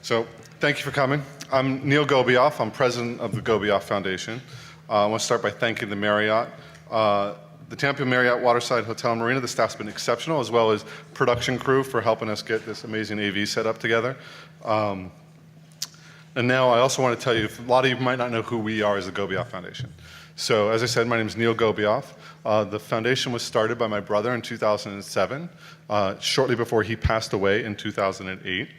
So thank you for coming. I'm Neil Gobioff. I'm president of the Gobioff Foundation. I want to start by thanking the Marriott, the Tampa Marriott Waterside Hotel and Marina. The staff's been exceptional, as well as production crew for helping us get this amazing AV set up together. And now I also want to tell you, a lot of you might not know who we are as the Gobioff Foundation. So as I said, my name is Neil Gobioff. The foundation was started by my brother in 2007, shortly before he passed away in 2008.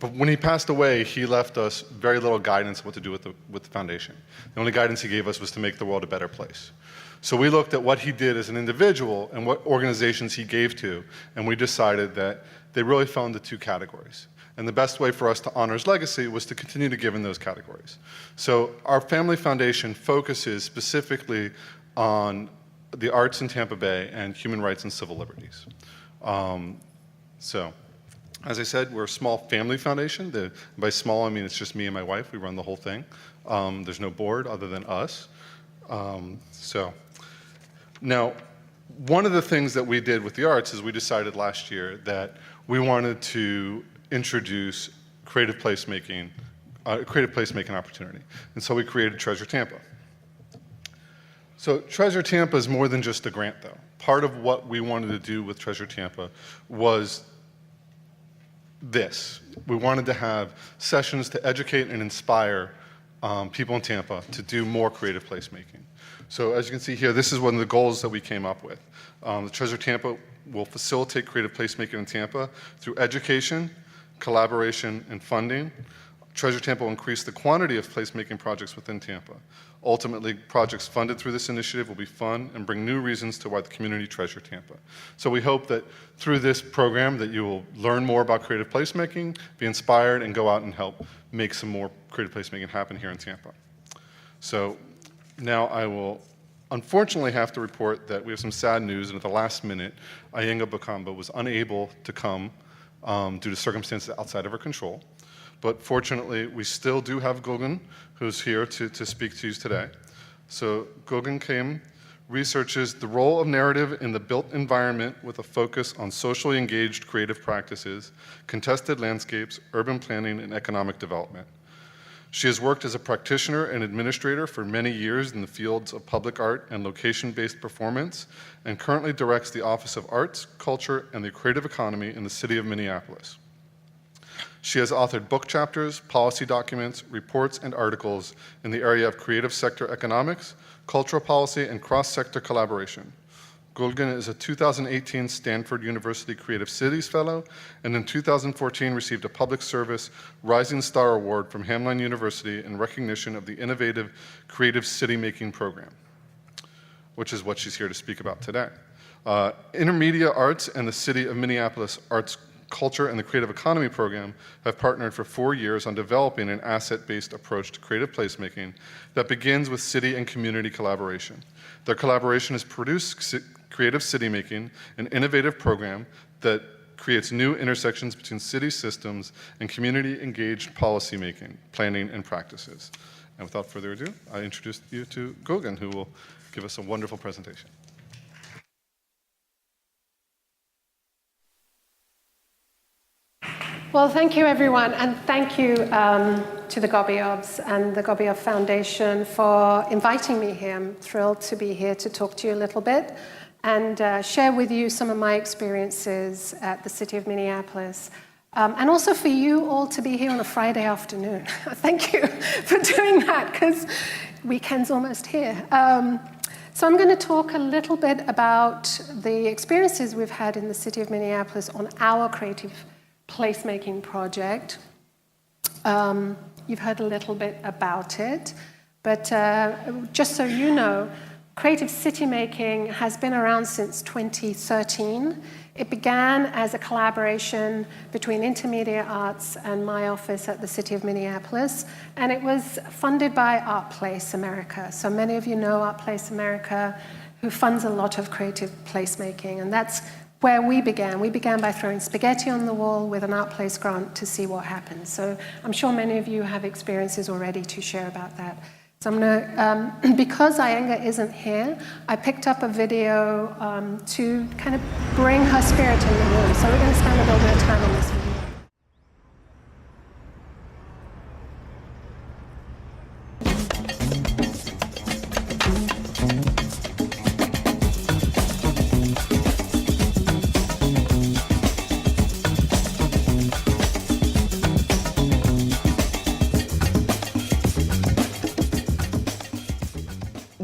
But when he passed away, he left us very little guidance on what to do with the foundation. The only guidance he gave us was to make the world a better place. So we looked at what he did as an individual and what organizations he gave to, and we decided that they really fell into two categories. And the best way for us to honor his legacy was to continue to give in those categories. So our family foundation focuses specifically on the arts in Tampa Bay and human rights and civil liberties. As I said, we're a small family foundation. By small, I mean it's just me and my wife. We run the whole thing. There's no board other than us. Now, one of the things that we did with the arts is we decided last year that we wanted to introduce creative placemaking opportunity. And so we created Treasure Tampa. So Treasure Tampa is more than just a grant, though. Part of what we wanted to do with Treasure Tampa was this. We wanted to have sessions to educate and inspire people in Tampa to do more creative placemaking. So as you can see here, this is one of the goals that we came up with. The Treasure Tampa will facilitate creative placemaking in Tampa through education, collaboration, and funding. Treasure Tampa will increase the quantity of placemaking projects within Tampa. Ultimately, projects funded through this initiative will be fun and bring new reasons to why the community treasure Tampa. So we hope that through this program that you will learn more about creative placemaking, be inspired, and go out and help make some more creative placemaking happen here in Tampa. So now I will unfortunately have to report that we have some sad news, and at the last minute, Ayenga Bakamba was unable to come due to circumstances outside of her control. But fortunately, we still do have Gülgün, who's here to speak to you today. So Gülgün Kayim researches the role of narrative in the built environment with a focus on socially engaged creative practices, contested landscapes, urban planning, and economic development. She has worked as a practitioner and administrator for many years in the fields of public art and location-based performance, and currently directs the Office of Arts, Culture, and the Creative Economy in the City of Minneapolis. She has authored book chapters, policy documents, reports, and articles in the area of creative sector economics, cultural policy, and cross-sector collaboration. Gülgün is a 2018 Stanford University Creative Cities Fellow, and in 2014 received a Public Service Rising Star Award from Hamline University in recognition of the innovative Creative CityMaking program, which is what she's here to speak about today. INTERMEDIA Arts and the City of Minneapolis Arts Culture and the Creative Economy program have partnered for 4 years on developing an asset-based approach to creative placemaking that begins with city and community collaboration. Their collaboration has produced Creative CityMaking, an innovative program that creates new intersections between city systems and community-engaged policymaking, planning, and practices. And without further ado, I introduce you to Gülgün, who will give us a wonderful presentation. Well, thank you, everyone, and thank you to the Gobioffs and the Gobioff Foundation for inviting me here. I'm thrilled to be here to talk to you a little bit and share with you some of my experiences at the City of Minneapolis, and also for you all to be here on a Friday afternoon. Thank you for doing that, because weekend's almost here. So I'm going to talk a little bit about the experiences we've had in the City of Minneapolis on our creative placemaking project. You've heard a little bit about it, but just so you know, Creative CityMaking has been around since 2013. It began as a collaboration between INTERMEDIA Arts and my office at the City of Minneapolis, and it was funded by Art Place America. So many of you know Art Place America, who funds a lot of creative placemaking, and that's where we began. We began by throwing spaghetti on the wall with an Art Place grant to see what happens. So I'm sure many of you have experiences already to share about that. So I'm gonna, because Ayenga isn't here, I picked up a video to kind of bring her spirit in the room. So we're gonna spend a little bit of time on this video.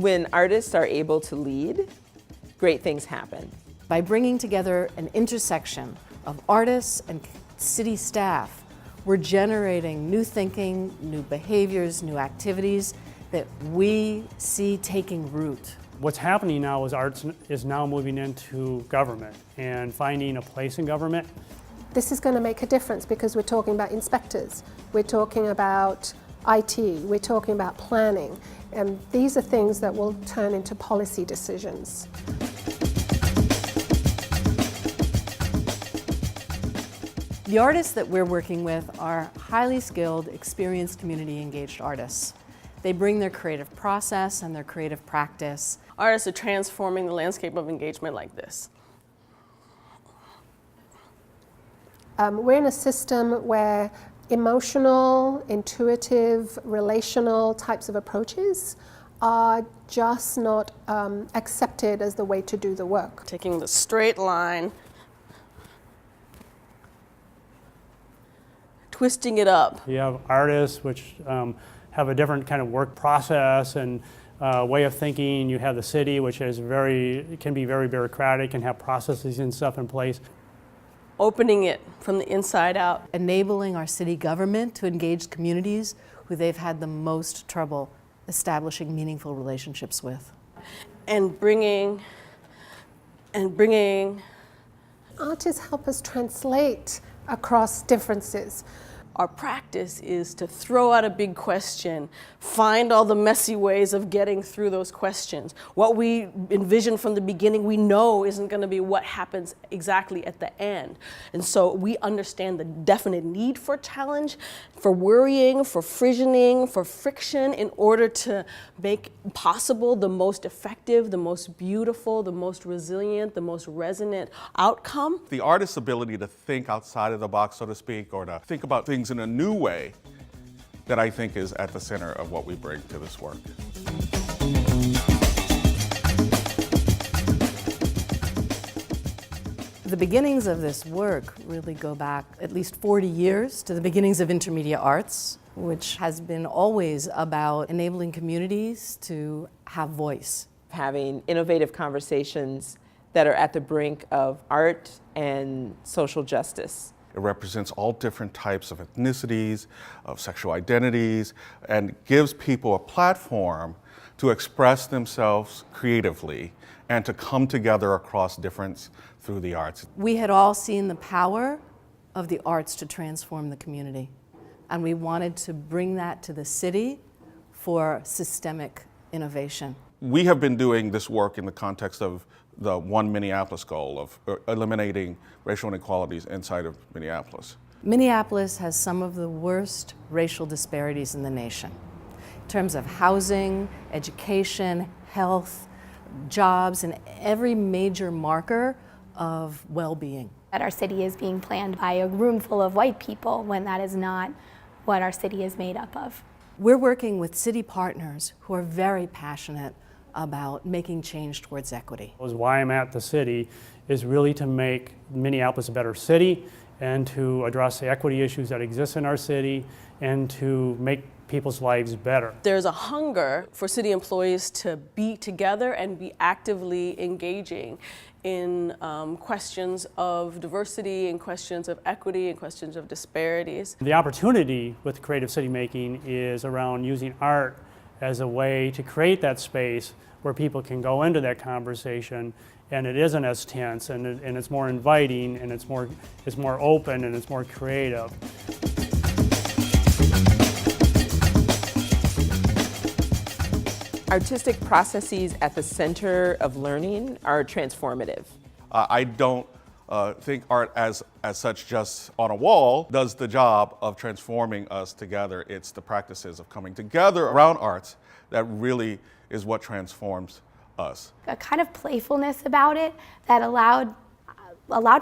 When artists are able to lead, great things happen. By bringing together an intersection of artists and city staff, we're generating new thinking, new behaviors, new activities that we see taking root. What's happening now is arts is now moving into government and finding a place in government. This is going to make a difference because we're talking about inspectors, we're talking about IT, we're talking about planning, and these are things that will turn into policy decisions. The artists that we're working with are highly skilled, experienced, community-engaged artists. They bring their creative process and their creative practice. Artists are transforming the landscape of engagement like this. We're in a system where emotional, intuitive, relational types of approaches are just not accepted as the way to do the work. Taking the straight line, twisting it up. You have artists which have a different kind of work process and way of thinking. You have the city, which is can be very bureaucratic and have processes and stuff in place. Opening it from the inside out. Enabling our city government to engage communities who they've had the most trouble establishing meaningful relationships with. And bringing. Artists help us translate across differences. Our practice is to throw out a big question, find all the messy ways of getting through those questions. What we envision from the beginning, we know isn't going to be what happens exactly at the end. And so we understand the definite need for challenge, for worrying, for frissioning, for friction in order to make possible the most effective, the most beautiful, the most resilient, the most resonant outcome. The artist's ability to think outside of the box, so to speak, or to think about things in a new way, that I think is at the center of what we bring to this work. The beginnings of this work really go back at least 40 years to the beginnings of INTERMEDIA arts, which has been always about enabling communities to have voice. Having innovative conversations that are at the brink of art and social justice. It represents all different types of ethnicities, of sexual identities, and gives people a platform to express themselves creatively and to come together across difference through the arts. We had all seen the power of the arts to transform the community, and we wanted to bring that to the city for systemic innovation. We have been doing this work in the context of the One Minneapolis goal of eliminating racial inequalities inside of Minneapolis. Minneapolis has some of the worst racial disparities in the nation in terms of housing, education, health, jobs, and every major marker of well-being. That our city is being planned by a room full of white people when that is not what our city is made up of. We're working with city partners who are very passionate about making change towards equity. Why I'm at the city is really to make Minneapolis a better city and to address the equity issues that exist in our city and to make people's lives better. There's a hunger for city employees to be together and be actively engaging in questions of diversity, in questions of equity, in questions of disparities. The opportunity with creative city making is around using art as a way to create that space where people can go into that conversation and it isn't as tense and it's more inviting and it's more open and it's more creative. Artistic processes at the center of learning are transformative. I don't think art as such just on a wall does the job of transforming us together. It's the practices of coming together around arts that really is what transforms us. A kind of playfulness about it that allowed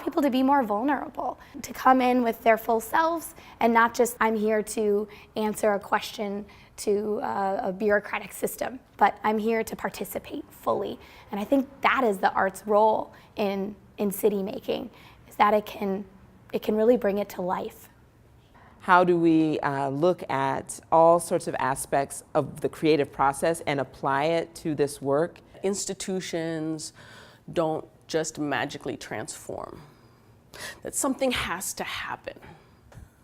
people to be more vulnerable, to come in with their full selves and not just, I'm here to answer a question to a bureaucratic system, but I'm here to participate fully. And I think that is the art's role in city making, is that it can really bring it to life. How do we look at all sorts of aspects of the creative process and apply it to this work? Institutions don't just magically transform. That something has to happen.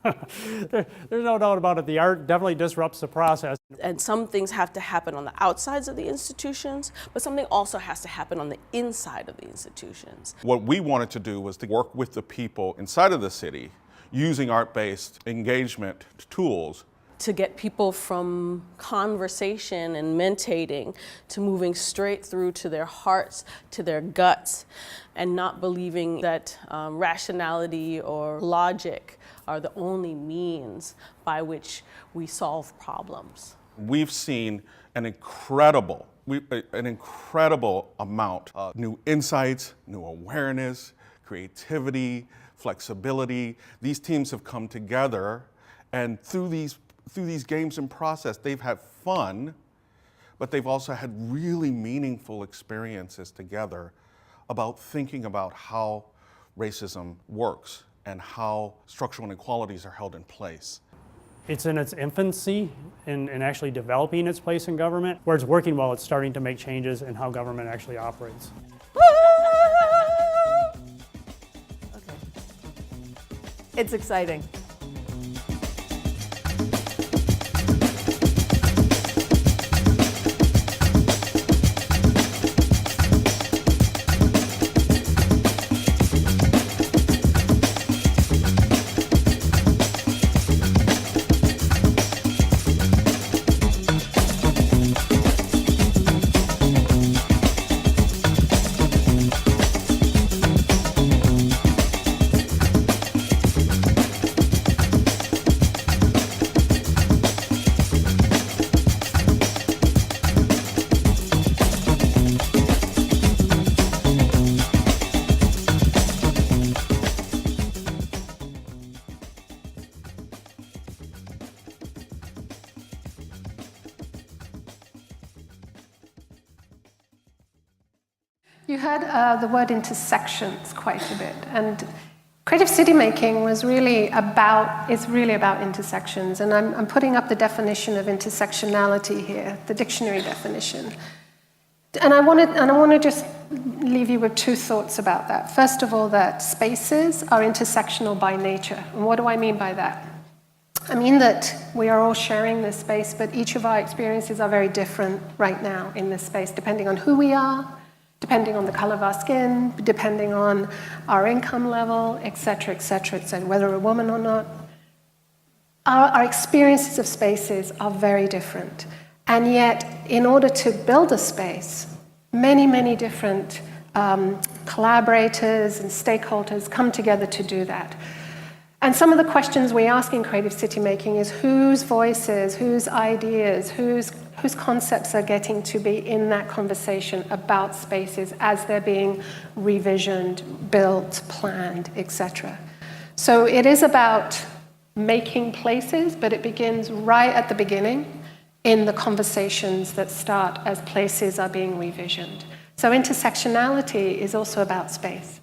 There's no doubt about it. The art definitely disrupts the process. And some things have to happen on the outsides of the institutions, but something also has to happen on the inside of the institutions. What we wanted to do was to work with the people inside of the city using art-based engagement tools To get people from conversation and mentating to moving straight through to their hearts, to their guts, and not believing that rationality or logic are the only means by which we solve problems. We've seen an incredible amount of new insights, new awareness, creativity, flexibility. These teams have come together, and through these games and process, they've had fun, but they've also had really meaningful experiences together about thinking about how racism works and how structural inequalities are held in place. It's in its infancy in actually developing its place in government. Where it's working well, it's starting to make changes in how government actually operates. Okay. It's exciting. You heard the word intersections quite a bit, and creative city making is really about intersections, and I'm putting up the definition of intersectionality here, the dictionary definition. And I want to just leave you with two thoughts about that. First of all, that spaces are intersectional by nature. And what do I mean by that? I mean that we are all sharing this space, but each of our experiences are very different right now in this space, depending on who we are, depending on the color of our skin, depending on our income level, et cetera, whether we're a woman or not. Our experiences of spaces are very different. And yet, in order to build a space, many different collaborators and stakeholders come together to do that. And some of the questions we ask in creative city making is whose voices, whose ideas, whose concepts are getting to be in that conversation about spaces as they're being revisioned, built, planned, etc. So it is about making places, but it begins right at the beginning in the conversations that start as places are being revisioned. So intersectionality is also about space.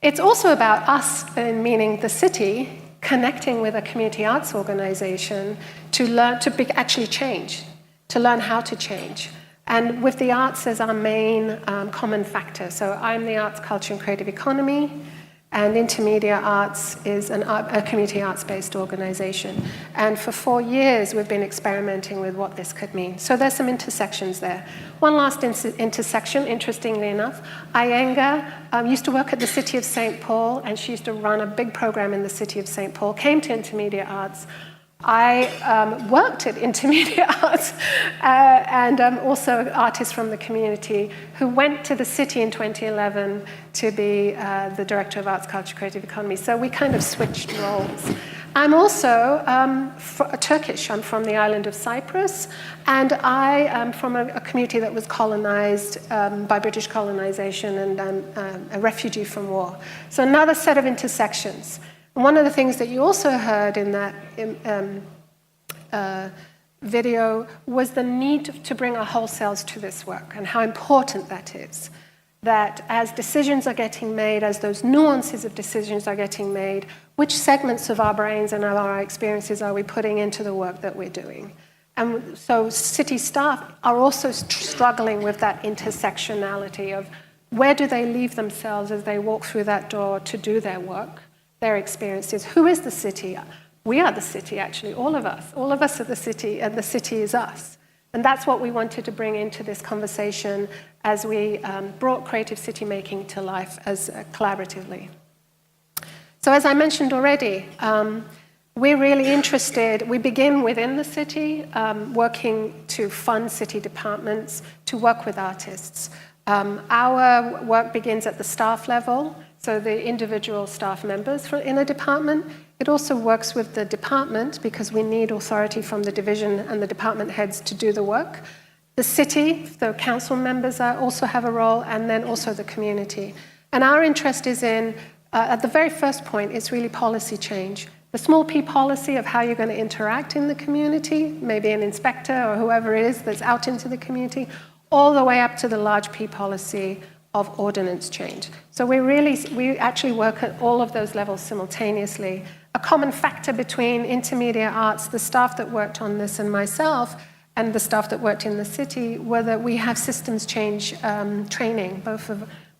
It's also about us, meaning the city, connecting with a community arts organization to learn to actually change, to learn how to change. And with the arts as our main common factor. So I'm the Arts, Culture and Creative Economy, and INTERMEDIA Arts is a community arts-based organization. And for 4 years, we've been experimenting with what this could mean. So there's some intersections there. One last intersection, interestingly enough, Iyengar used to work at the City of St. Paul, and she used to run a big program in the City of St. Paul, came to INTERMEDIA Arts. I worked at INTERMEDIA Arts and also artists from the community who went to the city in 2011 to be the Director of Arts, Culture, Creative Economy. So we kind of switched roles. I'm also Turkish. I'm from the island of Cyprus, and I am from a community that was colonized by British colonization, and I'm a refugee from war. So another set of intersections. One of the things that you also heard in that video was the need to bring our whole selves to this work and how important that is. That as decisions are getting made, as those nuances of decisions are getting made, which segments of our brains and of our experiences are we putting into the work that we're doing? And so city staff are also struggling with that intersectionality of where do they leave themselves as they walk through that door to do their work, their experiences. Who is the city? We are the city, actually, all of us. All of us are the city, and the city is us. And that's what we wanted to bring into this conversation as we brought Creative CityMaking to life as collaboratively. So as I mentioned already, we're really interested, we begin within the city, working to fund city departments to work with artists. Our work begins at the staff level, so the individual staff members in a department. It also works with the department because we need authority from the division and the department heads to do the work. The city, the council members also have a role, and then also the community. And our interest is in, at the very first point, it's really policy change. The small p policy of how you're going to interact in the community, maybe an inspector or whoever it is that's out into the community, all the way up to the large P policy of ordinance change. So we actually work at all of those levels simultaneously. A common factor between INTERMEDIA Arts, the staff that worked on this, and myself, and the staff that worked in the city, were that we have systems change training.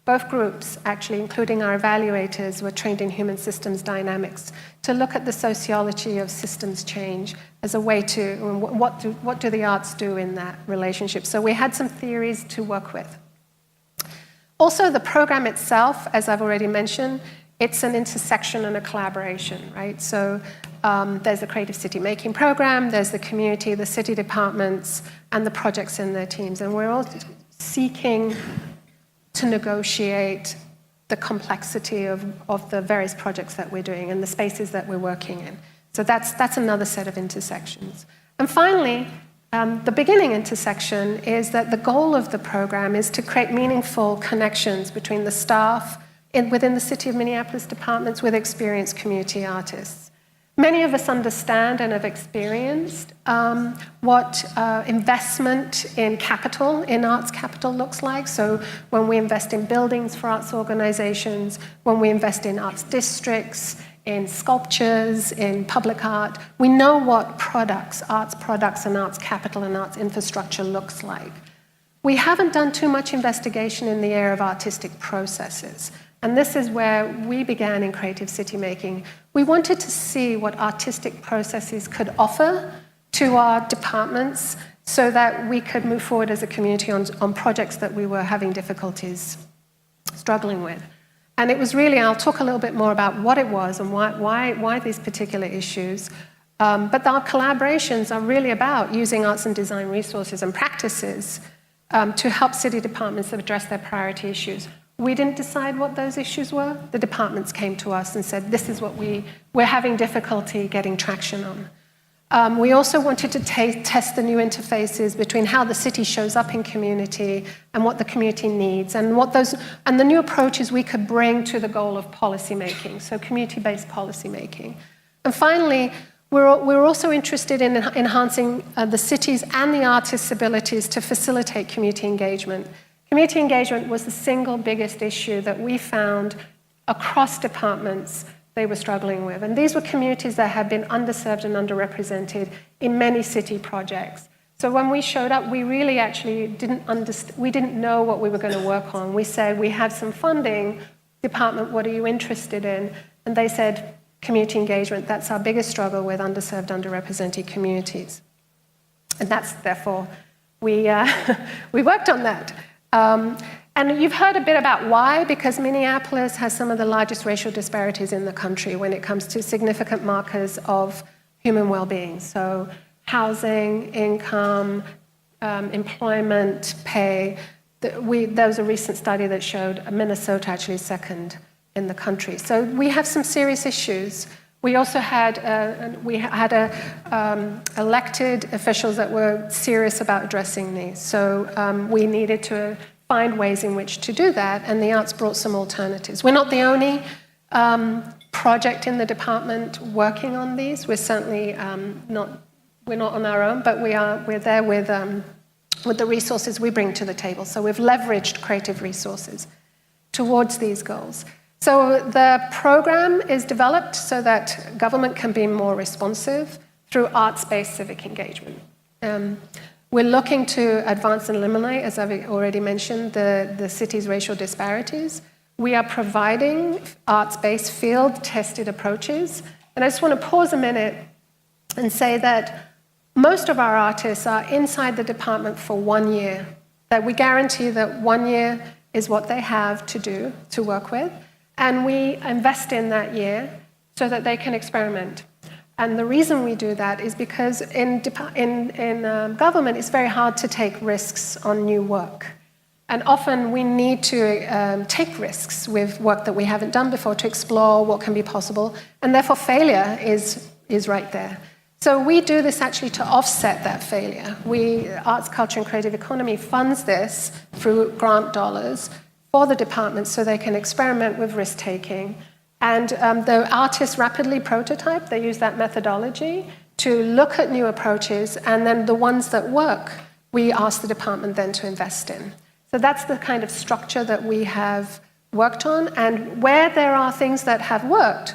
Both groups, actually, including our evaluators, were trained in human systems dynamics to look at the sociology of systems change as a way to, what do the arts do in that relationship? So we had some theories to work with. Also, the program itself, as I've already mentioned, it's an intersection and a collaboration, right? So there's the Creative CityMaking program, there's the community, the city departments, and the projects in their teams. And we're all seeking to negotiate the complexity of the various projects that we're doing and the spaces that we're working in. So that's another set of intersections. And finally, the beginning intersection is that the goal of the program is to create meaningful connections between the staff within the City of Minneapolis departments with experienced community artists. Many of us understand and have experienced what investment in capital, in arts capital, looks like. So when we invest in buildings for arts organizations, when we invest in arts districts, in sculptures, in public art, we know what products and arts capital and arts infrastructure looks like. We haven't done too much investigation in the area of artistic processes. And this is where we began in Creative CityMaking. We wanted to see what artistic processes could offer to our departments so that we could move forward as a community on projects that we were having difficulties struggling with. And it was really, I'll talk a little bit more about what it was and why these particular issues. But our collaborations are really about using arts and design resources and practices to help city departments address their priority issues. We didn't decide what those issues were. The departments came to us and said, this is what we're having difficulty getting traction on. We also wanted to test the new interfaces between how the city shows up in community and what the community needs, and the new approaches we could bring to the goal of policymaking, so community-based policymaking. And finally, we're also interested in enhancing the city's and the artists' abilities to facilitate community engagement. Community engagement was the single biggest issue that we found across departments they were struggling with. And these were communities that had been underserved and underrepresented in many city projects. So when we showed up, we really actually didn't know what we were going to work on. We said, we have some funding. Department, what are you interested in? And they said, community engagement. That's our biggest struggle with underserved, underrepresented communities. And that's, therefore, we worked on that. And you've heard a bit about why, because Minneapolis has some of the largest racial disparities in the country when it comes to significant markers of human well-being. So housing, income, employment, pay. There was a recent study that showed Minnesota actually is second in the country. So we have some serious issues. We also had elected officials that were serious about addressing these. So we needed to find ways in which to do that, and the arts brought some alternatives. We're not the only project in the department working on these. We're certainly we're not on our own, but we're there with the resources we bring to the table. So we've leveraged creative resources towards these goals. So the program is developed so that government can be more responsive through arts-based civic engagement. We're looking to advance and eliminate, as I've already mentioned, the city's racial disparities. We are providing arts-based field-tested approaches. And I just want to pause a minute and say that most of our artists are inside the department for 1 year, that we guarantee that 1 year is what they have to do, to work with, and we invest in that year so that they can experiment. And the reason we do that is because in government, it's very hard to take risks on new work. And often we need to take risks with work that we haven't done before to explore what can be possible, and therefore failure is right there. So we do this actually to offset that failure. Arts, Culture and Creative Economy funds this through grant dollars for the department so they can experiment with risk-taking. And the artists rapidly prototype, they use that methodology to look at new approaches, and then the ones that work, we ask the department then to invest in. So that's the kind of structure that we have worked on, and where there are things that have worked,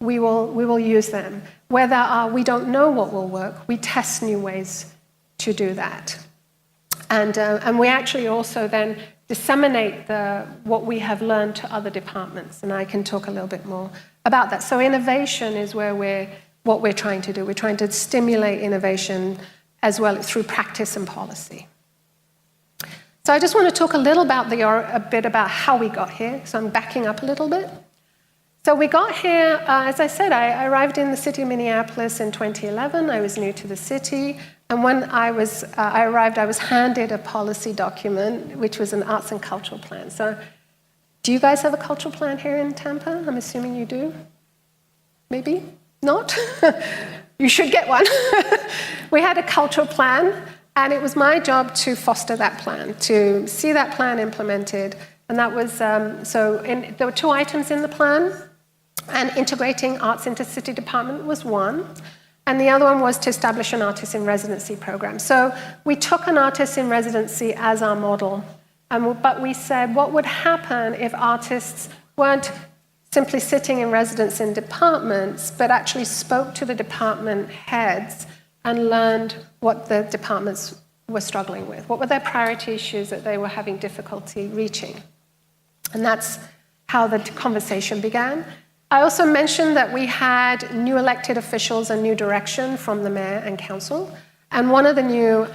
we will use them. Where we don't know what will work, we test new ways to do that. And we actually also then disseminate what we have learned to other departments, and I can talk a little bit more about that. So innovation is what we're trying to do. We're trying to stimulate innovation as well through practice and policy. So I just want to talk a bit about how we got here. So I'm backing up a little bit. So we got here, as I said, I arrived in the City of Minneapolis in 2011. I was new to the city. And when I arrived, I was handed a policy document, which was an arts and cultural plan. So do you guys have a cultural plan here in Tampa? I'm assuming you do. Maybe not? You should get one. We had a cultural plan, and it was my job to foster that plan, to see that plan implemented. And that was, there were 2 items in the plan, and integrating arts into city department was one. And the other one was to establish an artist in residency program. So we took an artist in residency as our model, but we said what would happen if artists weren't simply sitting in residence in departments, but actually spoke to the department heads and learned what the departments were struggling with. What were their priority issues that they were having difficulty reaching? And that's how the conversation began. I also mentioned that we had new elected officials and new direction from the mayor and council. And one of the new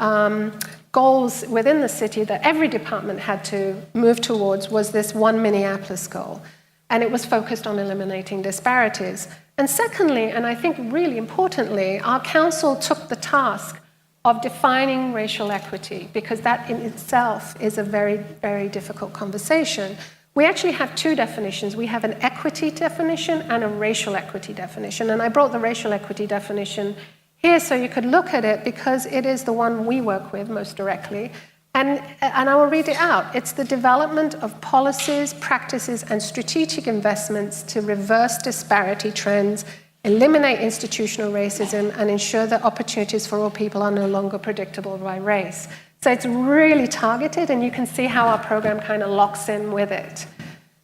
goals within the city that every department had to move towards was this One Minneapolis goal. And it was focused on eliminating disparities. And secondly, and I think really importantly, our council took the task of defining racial equity, because that in itself is a very, very difficult conversation. We actually have 2 definitions. We have an equity definition and a racial equity definition. And I brought the racial equity definition here so you could look at it, because it is the one we work with most directly. And I will read it out. It's the development of policies, practices, and strategic investments to reverse disparity trends, eliminate institutional racism, and ensure that opportunities for all people are no longer predictable by race. So it's really targeted, and you can see how our program kind of locks in with it.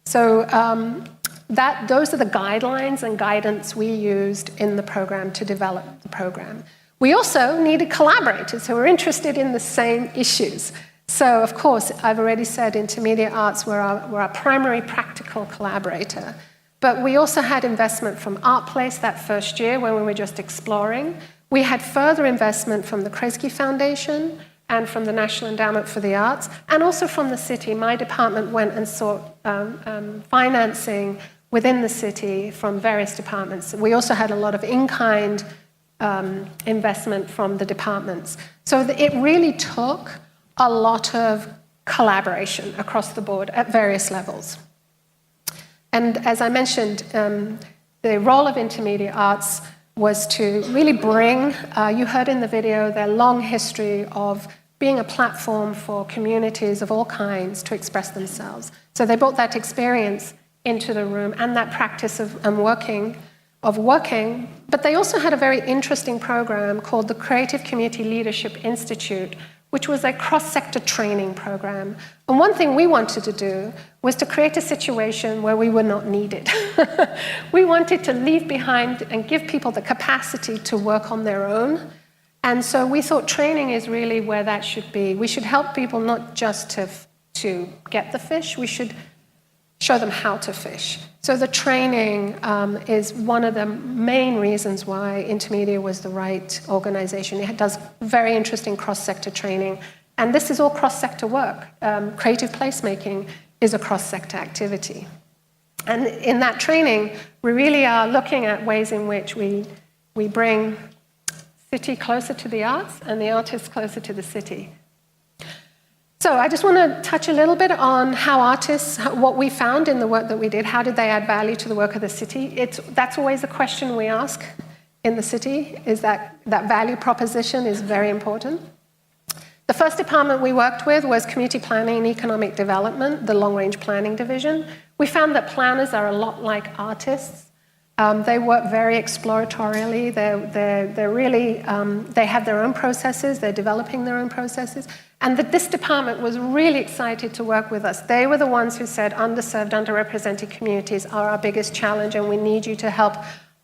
So those are the guidelines and guidance we used in the program to develop the program. We also needed collaborators who were interested in the same issues. So, of course, I've already said intermediate arts were our primary practical collaborator. But we also had investment from Art Place that first year when we were just exploring. We had further investment from the Creative Foundation and from the National Endowment for the Arts, and also from the city. My department went and sought financing within the city from various departments. We also had a lot of in-kind investment from the departments. So it really took a lot of collaboration across the board at various levels. And as I mentioned, the role of intermediate arts was to really bring, you heard in the video, their long history of being a platform for communities of all kinds to express themselves. So they brought that experience into the room and that practice of working, but they also had a very interesting program called the Creative Community Leadership Institute, which was a cross-sector training program. And one thing we wanted to do was to create a situation where we were not needed. We wanted to leave behind and give people the capacity to work on their own. And so we thought training is really where that should be. We should help people not just to get the fish, we should show them how to fish. So the training is one of the main reasons why INTERMEDIA was the right organization. It does very interesting cross-sector training. And this is all cross-sector work. Creative placemaking is a cross-sector activity. And in that training, we really are looking at ways in which we bring city closer to the arts and the artists closer to the city. So I just want to touch a little bit on how artists, what we found in the work that we did, how did they add value to the work of the city? That's always a question we ask in the city, is that value proposition is very important. The first department we worked with was Community Planning and Economic Development, the Long Range Planning Division. We found that planners are a lot like artists. They work very exploratorially. They're really, they have their own processes. They're developing their own processes. And this department was really excited to work with us. They were the ones who said underserved, underrepresented communities are our biggest challenge, and we need you to help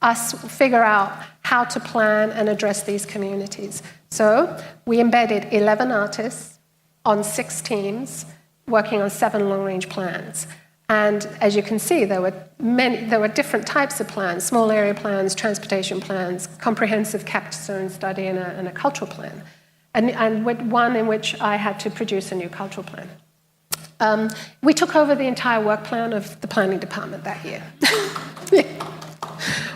us figure out how to plan and address these communities. So we embedded 11 artists on 6 teams working on 7 long-range plans. And as you can see, there were different types of plans: small area plans, transportation plans, comprehensive capstone study, and a cultural plan. And with one in which I had to produce a new cultural plan. We took over the entire work plan of the planning department that year.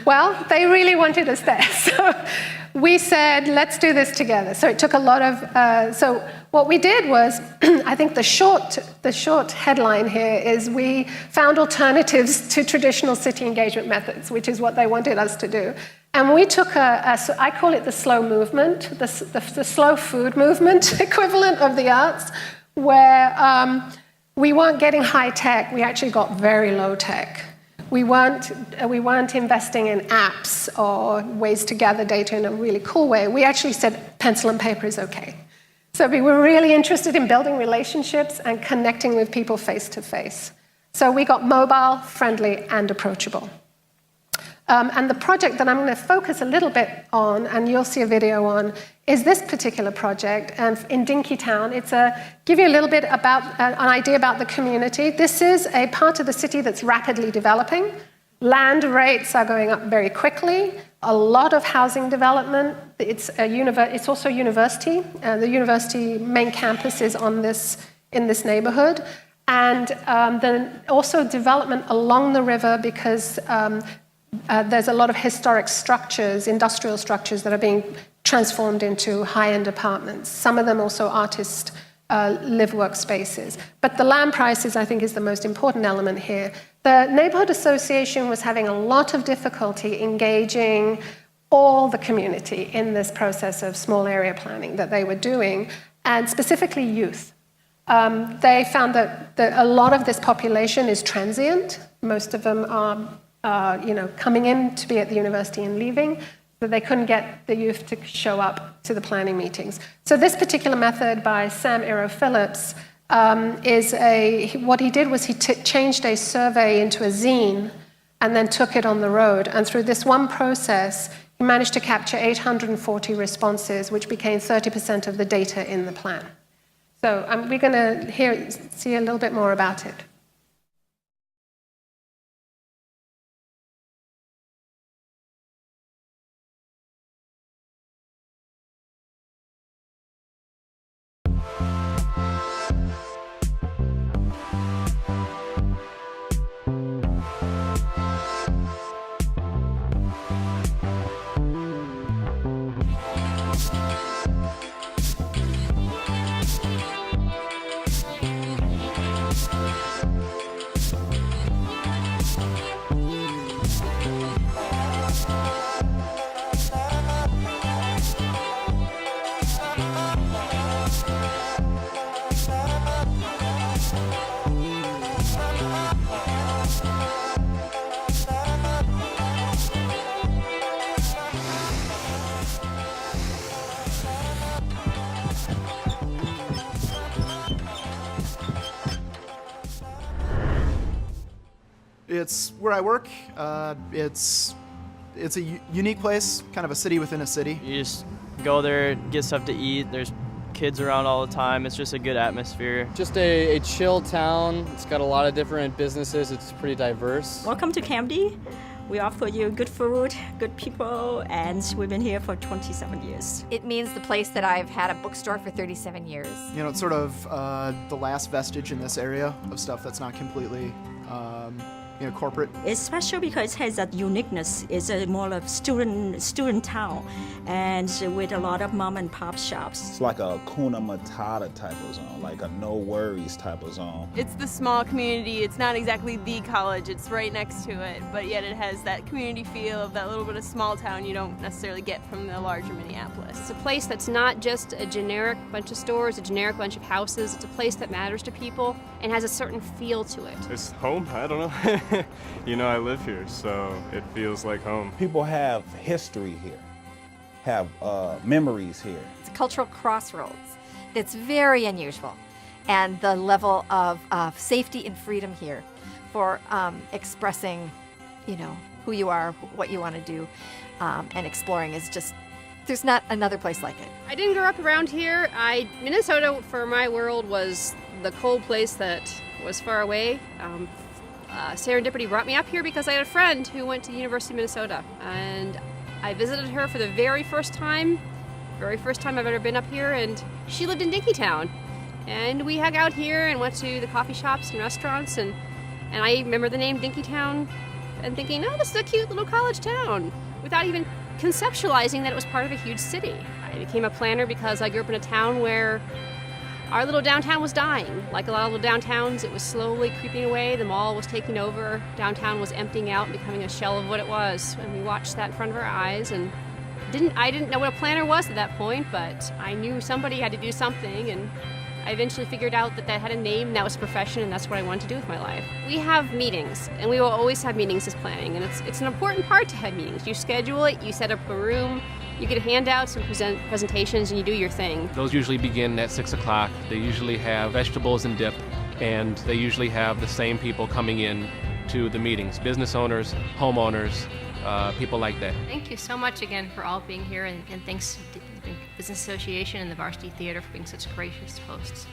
Well, they really wanted us there. So we said, let's do this together. So it took a lot of, so what we did was, I think the short headline here is we found alternatives to traditional city engagement methods, which is what they wanted us to do. And we took I call it the slow movement, the slow food movement equivalent of the arts, where we weren't getting high tech, we actually got very low tech. We weren't investing in apps or ways to gather data in a really cool way. We actually said pencil and paper is okay. So we were really interested in building relationships and connecting with people face to face. So we got mobile, friendly, and approachable. And the project that I'm going to focus a little bit on, and you'll see a video on, is this particular project in Dinkytown. It's give you a little bit about an idea about the community. This is a part of the city that's rapidly developing. Land rates are going up very quickly. A lot of housing development. It's also a university. The university main campus is in this neighborhood. And then also development along the river, because there's a lot of historic structures, industrial structures, that are being transformed into high-end apartments. Some of them also artist live workspaces. But the land prices, I think, is the most important element here. The neighborhood association was having a lot of difficulty engaging all the community in this process of small area planning that they were doing, and specifically youth. They found that a lot of this population is transient. Most of them are coming in to be at the university and leaving, so they couldn't get the youth to show up to the planning meetings. So this particular method by Sam Phillips what he did was he changed a survey into a zine and then took it on the road. And through this one process, he managed to capture 840 responses, which became 30% of the data in the plan. So we're going to see a little bit more about it. It's where I work. It's a unique place, kind of a city within a city. You just go there, get stuff to eat. There's kids around all the time. It's just a good atmosphere. Just a chill town. It's got a lot of different businesses. It's pretty diverse. Welcome to Camden. We offer you good food, good people, and we've been here for 27 years. It means the place that I've had a bookstore for 37 years. You know, it's sort of the last vestige in this area of stuff that's not completely corporate. It's special because it has that uniqueness. It's a more of student town, and with a lot of mom and pop shops. It's like a Hakuna Matata type of zone, like a no worries type of zone. It's the small community. It's not exactly the college. It's right next to it, but yet it has that community feel of that little bit of small town you don't necessarily get from the larger Minneapolis. It's a place that's not just a generic bunch of stores, a generic bunch of houses. It's a place that matters to people and has a certain feel to it. It's home. I don't know. You know, I live here, so it feels like home. People have history here, have memories here. It's a cultural crossroads that's very unusual, and the level of safety and freedom here for expressing, who you are, what you want to do, and exploring is just, there's not another place like it. I didn't grow up around here. Minnesota, for my world, was the cold place that was far away. Serendipity brought me up here because I had a friend who went to the University of Minnesota, and I visited her for the very first time I've ever been up here, and she lived in Dinkytown. And we hung out here and went to the coffee shops and restaurants, and I remember the name Dinkytown and thinking, oh, this is a cute little college town, without even conceptualizing that it was part of a huge city. I became a planner because I grew up in a town where our little downtown was dying. Like a lot of little downtowns, it was slowly creeping away. The mall was taking over. Downtown was emptying out and becoming a shell of what it was. And we watched that in front of our eyes. And I didn't know what a planner was at that point, but I knew somebody had to do something. And I eventually figured out that had a name, and that was a profession, and that's what I wanted to do with my life. We have meetings, and we will always have meetings as planning. And it's an important part to have meetings. You schedule it, you set up a room, you get handouts and presentations, and you do your thing. Those usually begin at 6 o'clock. They usually have vegetables and dip, and they usually have the same people coming in to the meetings. Business owners, homeowners, people like that. Thank you so much again for all being here, and thanks to the Business Association and the Varsity Theater for being such gracious hosts.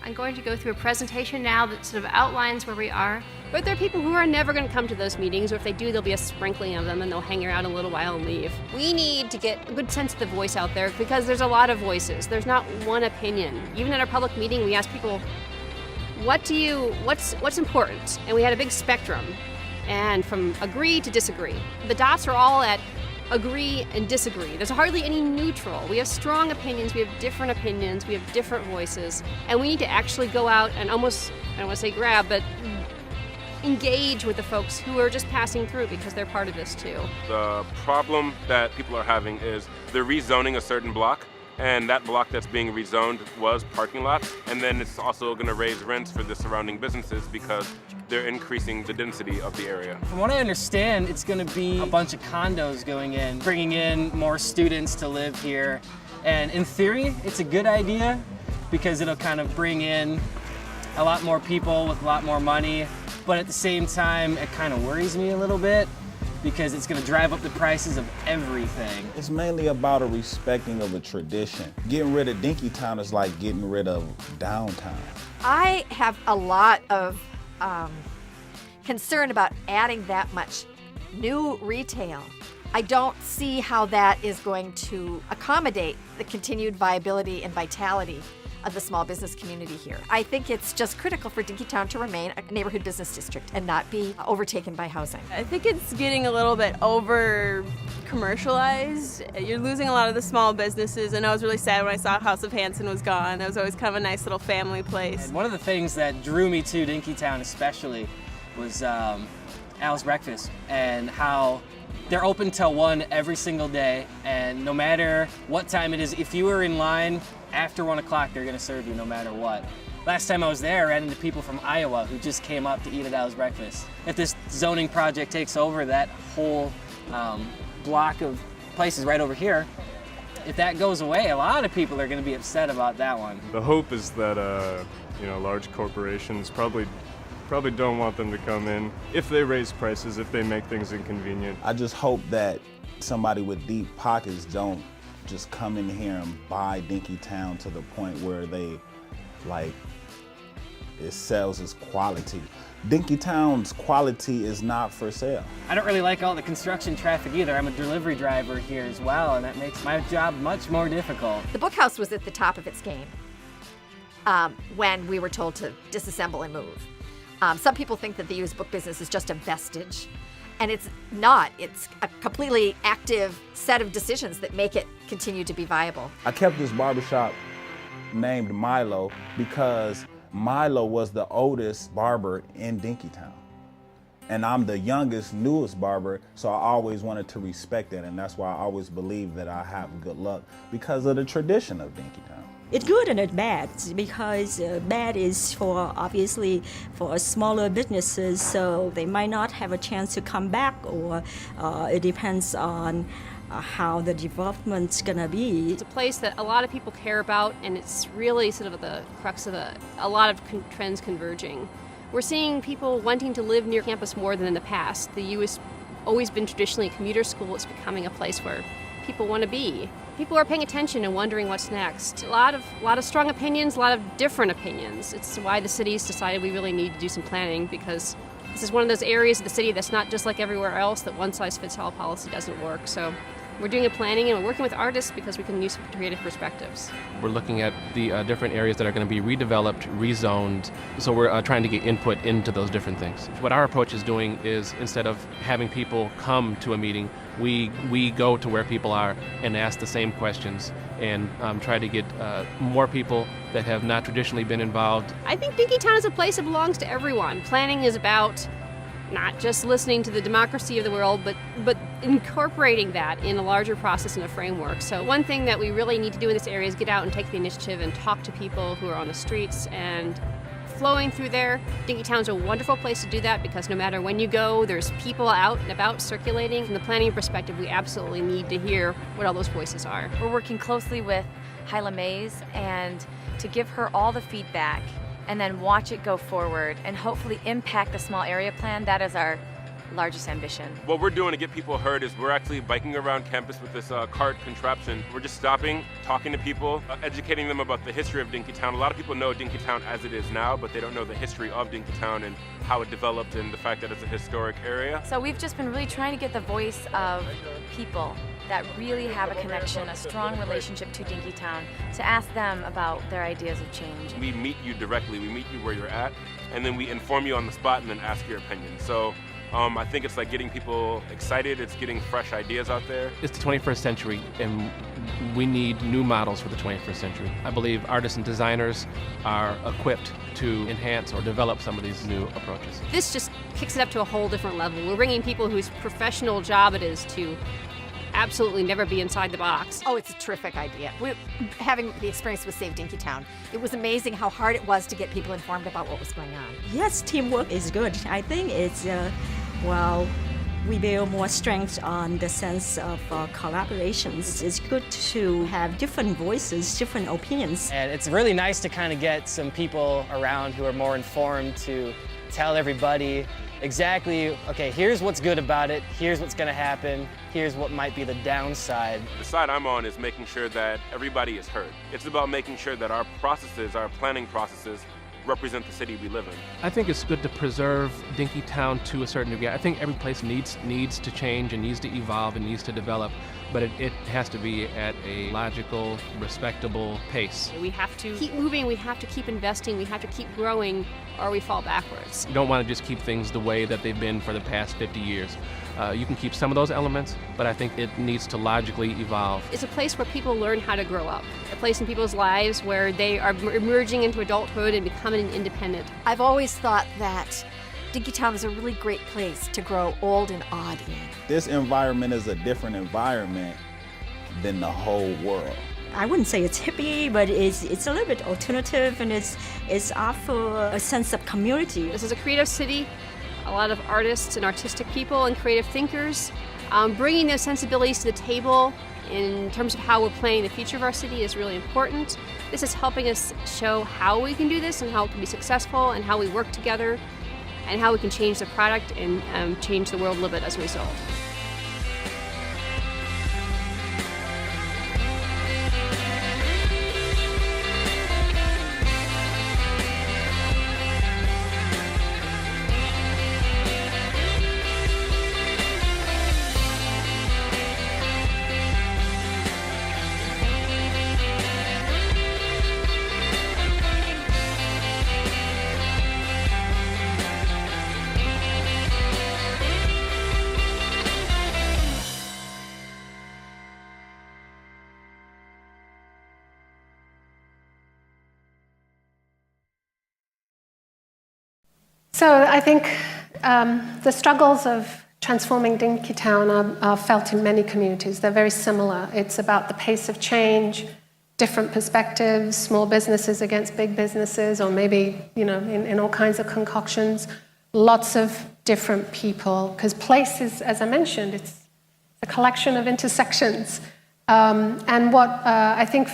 I'm going to go through a presentation now that sort of outlines where we are. But there are people who are never going to come to those meetings, or if they do, there'll be a sprinkling of them and they'll hang around a little while and leave. We need to get a good sense of the voice out there because there's a lot of voices. There's not one opinion. Even at our public meeting, we ask people, what's important? And we had a big spectrum, and from agree to disagree. The dots are all at agree and disagree. There's hardly any neutral. We have strong opinions, we have different opinions, we have different voices, and we need to actually go out and almost, I don't want to say grab, but engage with the folks who are just passing through because they're part of this too. The problem that people are having is they're rezoning a certain block, and that block that's being rezoned was parking lots, and then it's also going to raise rents for the surrounding businesses because they're increasing the density of the area. From what I understand, it's going to be a bunch of condos going in, bringing in more students to live here. And in theory, it's a good idea because it'll kind of bring in a lot more people with a lot more money. But at the same time, it kind of worries me a little bit because it's going to drive up the prices of everything. It's mainly about a respecting of a tradition. Getting rid of Dinkytown is like getting rid of downtown. I have a lot of concern about adding that much new retail. I don't see how that is going to accommodate the continued viability and vitality of the small business community here. I think it's just critical for Dinkytown to remain a neighborhood business district and not be overtaken by housing. I think it's getting a little bit over commercialized. You're losing a lot of the small businesses, and I was really sad when I saw House of Hanson was gone. It was always kind of a nice little family place. And one of the things that drew me to Dinkytown especially was Al's Breakfast and how they're open till 1 every single day, and no matter what time it is, if you were in line after 1 o'clock, they're gonna serve you no matter what. Last time I was there, I ran into people from Iowa who just came up to eat at Al's Breakfast. If this zoning project takes over, that whole block of places right over here, if that goes away, a lot of people are gonna be upset about that one. The hope is that large corporations, probably Probably don't want them to come in if they raise prices, if they make things inconvenient. I just hope that somebody with deep pockets don't just come in here and buy Dinkytown to the point where they, like, it sells its quality. Dinkytown's quality is not for sale. I don't really like all the construction traffic either. I'm a delivery driver here as well, and that makes my job much more difficult. The book house was at the top of its game when we were told to disassemble and move. Some people think that the used book business is just a vestige, and it's not. It's a completely active set of decisions that make it continue to be viable. I kept this barbershop named Milo because Milo was the oldest barber in Dinkytown. And I'm the youngest, newest barber, so I always wanted to respect that, and that's why I always believe that I have good luck because of the tradition of Dinkytown. It's good and it's bad because bad is obviously for smaller businesses, so they might not have a chance to come back, or it depends on how the development's gonna be. It's a place that a lot of people care about, and it's really sort of at the crux of a lot of trends converging. We're seeing people wanting to live near campus more than in the past. The U has always been traditionally a commuter school. It's becoming a place where people want to be. People are paying attention and wondering what's next. A lot of strong opinions, a lot of different opinions. It's why the city's decided we really need to do some planning, because this is one of those areas of the city that's not just like everywhere else, that one-size-fits-all policy doesn't work. So we're doing a planning, and we're working with artists because we can use some creative perspectives. We're looking at the different areas that are going to be redeveloped, rezoned, so we're trying to get input into those different things. What our approach is doing is, instead of having people come to a meeting, we go to where people are and ask the same questions and try to get more people that have not traditionally been involved. I think Dinkytown is a place that belongs to everyone. Planning is about not just listening to the democracy of the world, but incorporating that in a larger process and a framework. So one thing that we really need to do in this area is get out and take the initiative and talk to people who are on the streets and flowing through there. Dinkytown's a wonderful place to do that because no matter when you go, there's people out and about circulating. From the planning perspective, we absolutely need to hear what all those voices are. We're working closely with Hyla Mays and to give her all the feedback and then watch it go forward and hopefully impact the small area plan. That is our largest ambition. What we're doing to get people heard is we're actually biking around campus with this cart contraption. We're just stopping, talking to people, educating them about the history of Dinkytown. A lot of people know Dinkytown as it is now, but they don't know the history of Dinkytown and how it developed and the fact that it's a historic area. So we've just been really trying to get the voice of people that really have a connection, a strong relationship to Dinkytown, to ask them about their ideas of change. We meet you directly, we meet you where you're at, and then we inform you on the spot and then ask your opinion. So I think it's like getting people excited, it's getting fresh ideas out there. It's the 21st century, and we need new models for the 21st century. I believe artists and designers are equipped to enhance or develop some of these new approaches. This just kicks it up to a whole different level. We're bringing people whose professional job it is to absolutely never be inside the box. Oh, it's a terrific idea. Having the experience with Save Dinkytown, it was amazing how hard it was to get people informed about what was going on. Yes, teamwork is good. I think it's, we build more strength on the sense of collaborations. It's good to have different voices, different opinions. And it's really nice to kind of get some people around who are more informed to tell everybody exactly, okay, here's what's good about it, here's what's gonna happen, here's what might be the downside. The side I'm on is making sure that everybody is heard. It's about making sure that our processes, our planning processes, represent the city we live in. I think it's good to preserve Dinkytown to a certain degree. I think every place needs to change and needs to evolve and needs to develop, but it has to be at a logical, respectable pace. We have to keep moving, we have to keep investing, we have to keep growing, or we fall backwards. You don't want to just keep things the way that they've been for the past 50 years. You can keep some of those elements, but I think it needs to logically evolve. It's a place where people learn how to grow up, a place in people's lives where they are emerging into adulthood and becoming independent. I've always thought that Dinkytown is a really great place to grow old and odd in. This environment is a different environment than the whole world. I wouldn't say it's hippie, but it's a little bit alternative, and it's offer a sense of community. This is a creative city. A lot of artists and artistic people and creative thinkers. Bringing those sensibilities to the table in terms of how we're planning the future of our city is really important. This is helping us show how we can do this and how it can be successful and how we work together and how we can change the product and change the world a little bit as a result. So I think the struggles of transforming Dinkytown are felt in many communities. They're very similar. It's about the pace of change, different perspectives, small businesses against big businesses, or maybe, in all kinds of concoctions. Lots of different people, because place is, as I mentioned, it's a collection of intersections. And what I think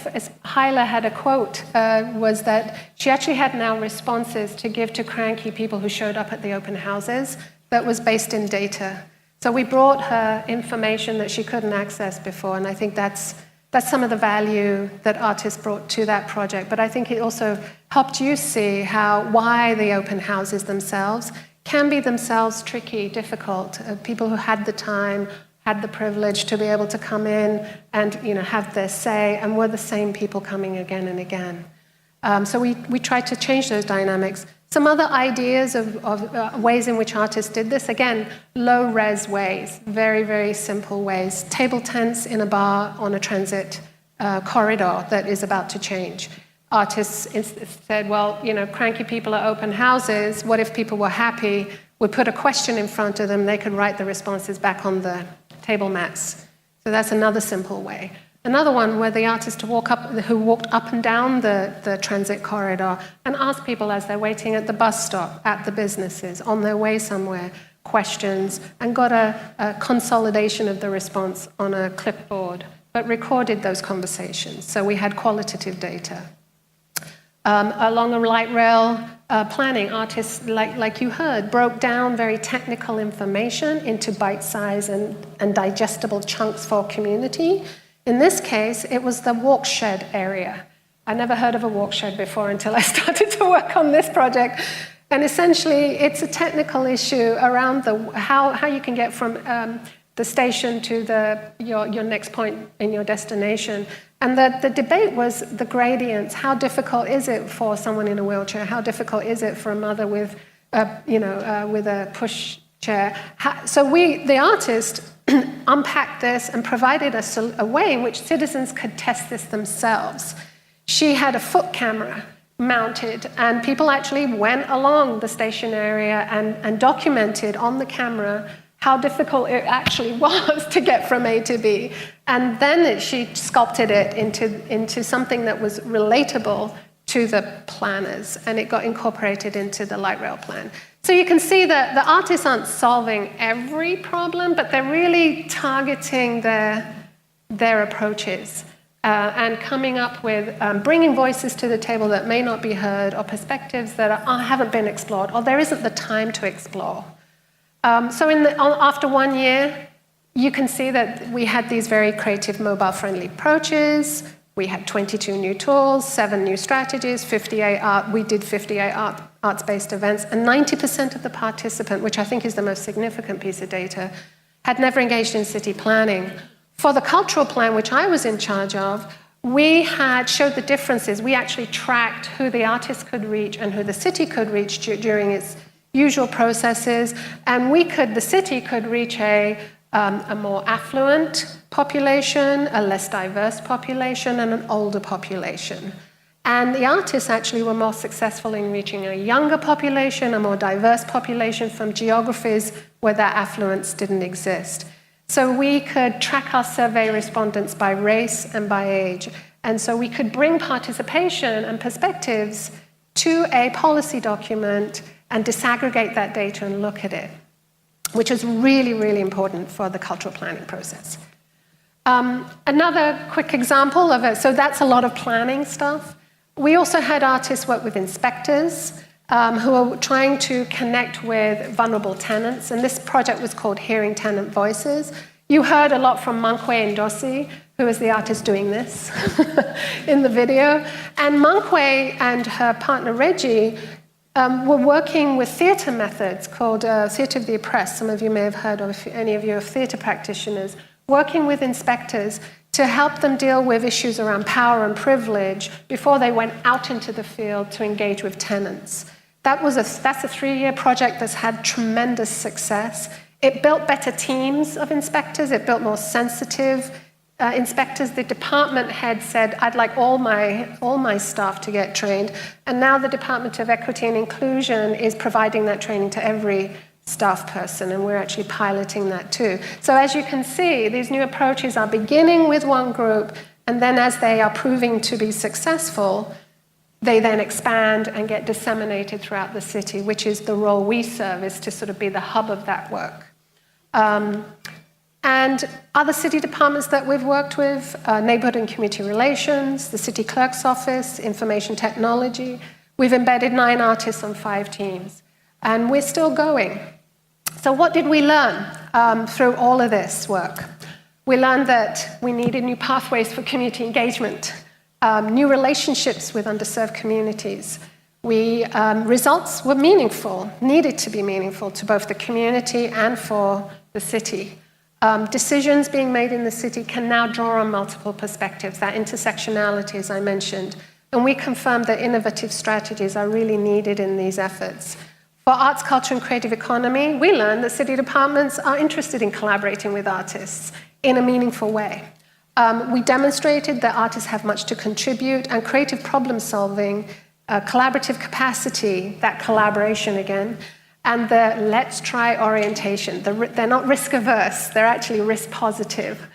Hyla had a quote was that she actually had now responses to give to cranky people who showed up at the open houses that was based in data. So we brought her information that she couldn't access before, and I think that's some of the value that artists brought to that project. But I think it also helped you see why the open houses themselves can be themselves tricky, difficult. People who had the time, had the privilege to be able to come in and have their say, and were the same people coming again and again. So we tried to change those dynamics. Some other ideas of ways in which artists did this, again, low-res ways, very, very simple ways. Table tents in a bar on a transit corridor that is about to change. Artists said, well, cranky people are open houses. What if people were happy? We put a question in front of them. They could write the responses back on the table mats. So that's another simple way. Another one where the artist who walked up and down the transit corridor and asked people as they're waiting at the bus stop, at the businesses, on their way somewhere, questions, and got a consolidation of the response on a clipboard, but recorded those conversations. So we had qualitative data. Along a light rail planning, artists, like you heard, broke down very technical information into bite-sized and digestible chunks for community. In this case, it was the walk shed area. I never heard of a walk shed before until I started to work on this project. And essentially, it's a technical issue around how you can get from the station to your next point in your destination. And the debate was the gradients. How difficult is it for someone in a wheelchair? How difficult is it for a mother with a push chair? So the artist unpacked this and provided us a way in which citizens could test this themselves. She had a foot camera mounted, and people actually went along the station area and documented on the camera how difficult it actually was to get from A to B. And then she sculpted it into something that was relatable to the planners, and it got incorporated into the light rail plan. So you can see that the artists aren't solving every problem, but they're really targeting their approaches and coming up with bringing voices to the table that may not be heard, or perspectives that haven't been explored, or there isn't the time to explore. So after 1 year, you can see that we had these very creative, mobile-friendly approaches. We had 22 new tools, 7 new strategies, 58 arts-based events, and 90% of the participants, which I think is the most significant piece of data, had never engaged in city planning. For the cultural plan, which I was in charge of, we had showed the differences. We actually tracked who the artist could reach and who the city could reach during its usual processes, and the city could reach a more affluent population, a less diverse population, and an older population. And the artists actually were more successful in reaching a younger population, a more diverse population from geographies where that affluence didn't exist. So we could track our survey respondents by race and by age. And so we could bring participation and perspectives to a policy document and disaggregate that data and look at it, which is really, really important for the cultural planning process. Another quick example of it, so that's a lot of planning stuff. We also had artists work with inspectors, who are trying to connect with vulnerable tenants. And this project was called Hearing Tenant Voices. You heard a lot from Mankway and Josué, who is the artist doing this in the video. And Mankway and her partner Reggie were working with theatre methods called Theatre of the Oppressed. Some of you may have heard of, if any of you are theatre practitioners, working with inspectors to help them deal with issues around power and privilege before they went out into the field to engage with tenants. That's a 3-year project that's had tremendous success. It built better teams of inspectors. It built more sensitive inspectors. The department head said, I'd like all my staff to get trained. And now the Department of Equity and Inclusion is providing that training to every staff person, and we're actually piloting that too. So as you can see, these new approaches are beginning with one group, and then as they are proving to be successful, they then expand and get disseminated throughout the city, which is the role we serve, is to sort of be the hub of that work. And other city departments that we've worked with, neighborhood and community relations, the city clerk's office, information technology. We've embedded 9 artists on 5 teams, and we're still going. So what did we learn through all of this work? We learned that we needed new pathways for community engagement, new relationships with underserved communities. Results were meaningful, needed to be meaningful to both the community and for the city. Decisions being made in the city can now draw on multiple perspectives, that intersectionality, as I mentioned. And we confirmed that innovative strategies are really needed in these efforts. For arts, culture, and creative economy, we learned that city departments are interested in collaborating with artists in a meaningful way. We demonstrated that artists have much to contribute, and creative problem solving, collaborative capacity, that collaboration again, and the let's try orientation. They're not risk averse, they're actually risk positive.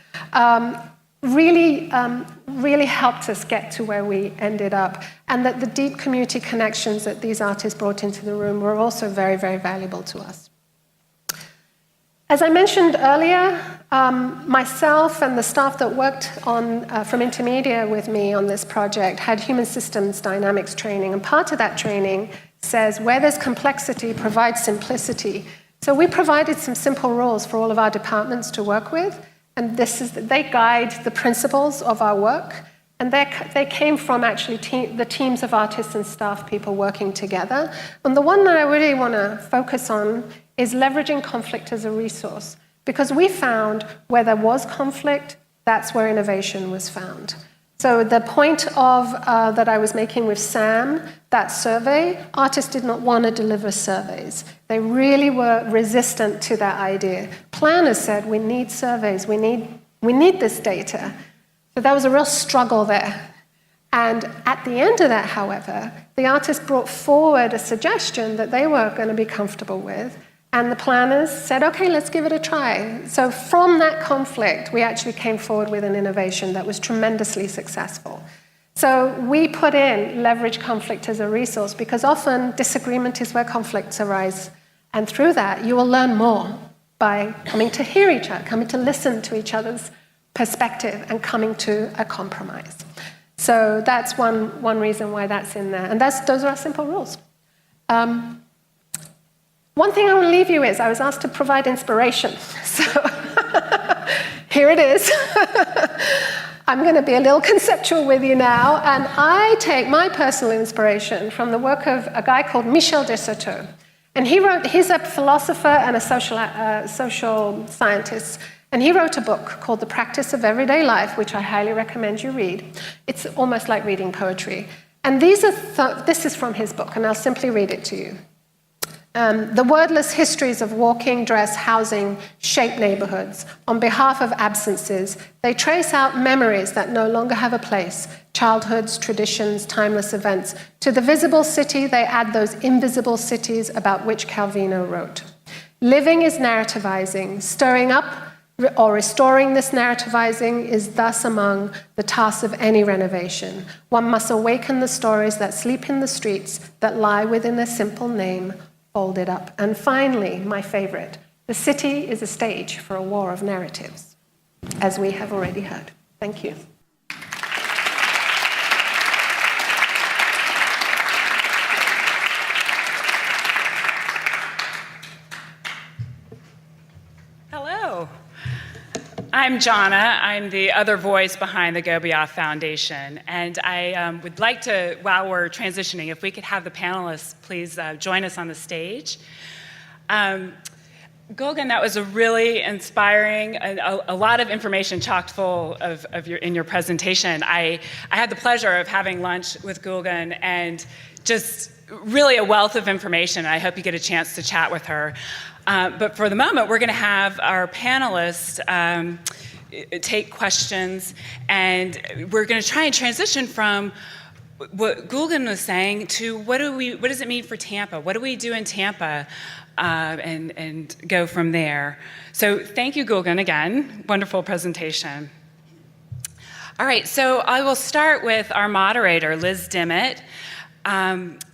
Really helped us get to where we ended up, and that the deep community connections that these artists brought into the room were also very, very valuable to us. As I mentioned earlier, myself and the staff that worked on from INTERMEDIA with me on this project had human systems dynamics training, and part of that training says where there's complexity, provide simplicity. So we provided some simple rules for all of our departments to work with, and they guide the principles of our work, and they came from actually the teams of artists and staff people working together. And the one that I really want to focus on is leveraging conflict as a resource, because we found where there was conflict, that's where innovation was found. So the point of that I was making with Sam, that survey, artists did not want to deliver surveys. They really were resistant to that idea. Planners said, we need surveys, we need this data. So there was a real struggle there. And at the end of that, however, the artists brought forward a suggestion that they were going to be comfortable with, and the planners said, okay, let's give it a try. So from that conflict, we actually came forward with an innovation that was tremendously successful. So we put in leverage conflict as a resource, because often disagreement is where conflicts arise. And through that, you will learn more by coming to hear each other, coming to listen to each other's perspective, and coming to a compromise. So that's one reason why that's in there. And those are our simple rules. One thing I want to leave you is, I was asked to provide inspiration. So here it is. I'm going to be a little conceptual with you now, and I take my personal inspiration from the work of a guy called Michel de Certeau. And he's a philosopher and a social scientist, and he wrote a book called The Practice of Everyday Life, which I highly recommend you read. It's almost like reading poetry. And this is from his book, and I'll simply read it to you. The wordless histories of walking, dress, housing shape neighborhoods. On behalf of absences, they trace out memories that no longer have a place, childhoods, traditions, timeless events. To the visible city, they add those invisible cities about which Calvino wrote. Living is narrativizing. Stirring up or restoring this narrativizing is thus among the tasks of any renovation. One must awaken the stories that sleep in the streets, that lie within a simple name, folded up. And finally, my favorite, the city is a stage for a war of narratives, as we have already heard. Thank you. Hello. I'm Jonna. I'm the other voice behind the Gobioff Foundation. And I would like to, while we're transitioning, if we could have the panelists please join us on the stage. Gülgün, that was a really inspiring, a lot of information chock full in your presentation. I had the pleasure of having lunch with Gülgün and just really a wealth of information. I hope you get a chance to chat with her. But for the moment, we're going to have our panelists take questions, and we're going to try and transition from what Gülgün was saying to what does it mean for Tampa? What do we do in Tampa? And go from there. So thank you, Gülgün, again. Wonderful presentation. All right, so I will start with our moderator, Liz Dimmitt.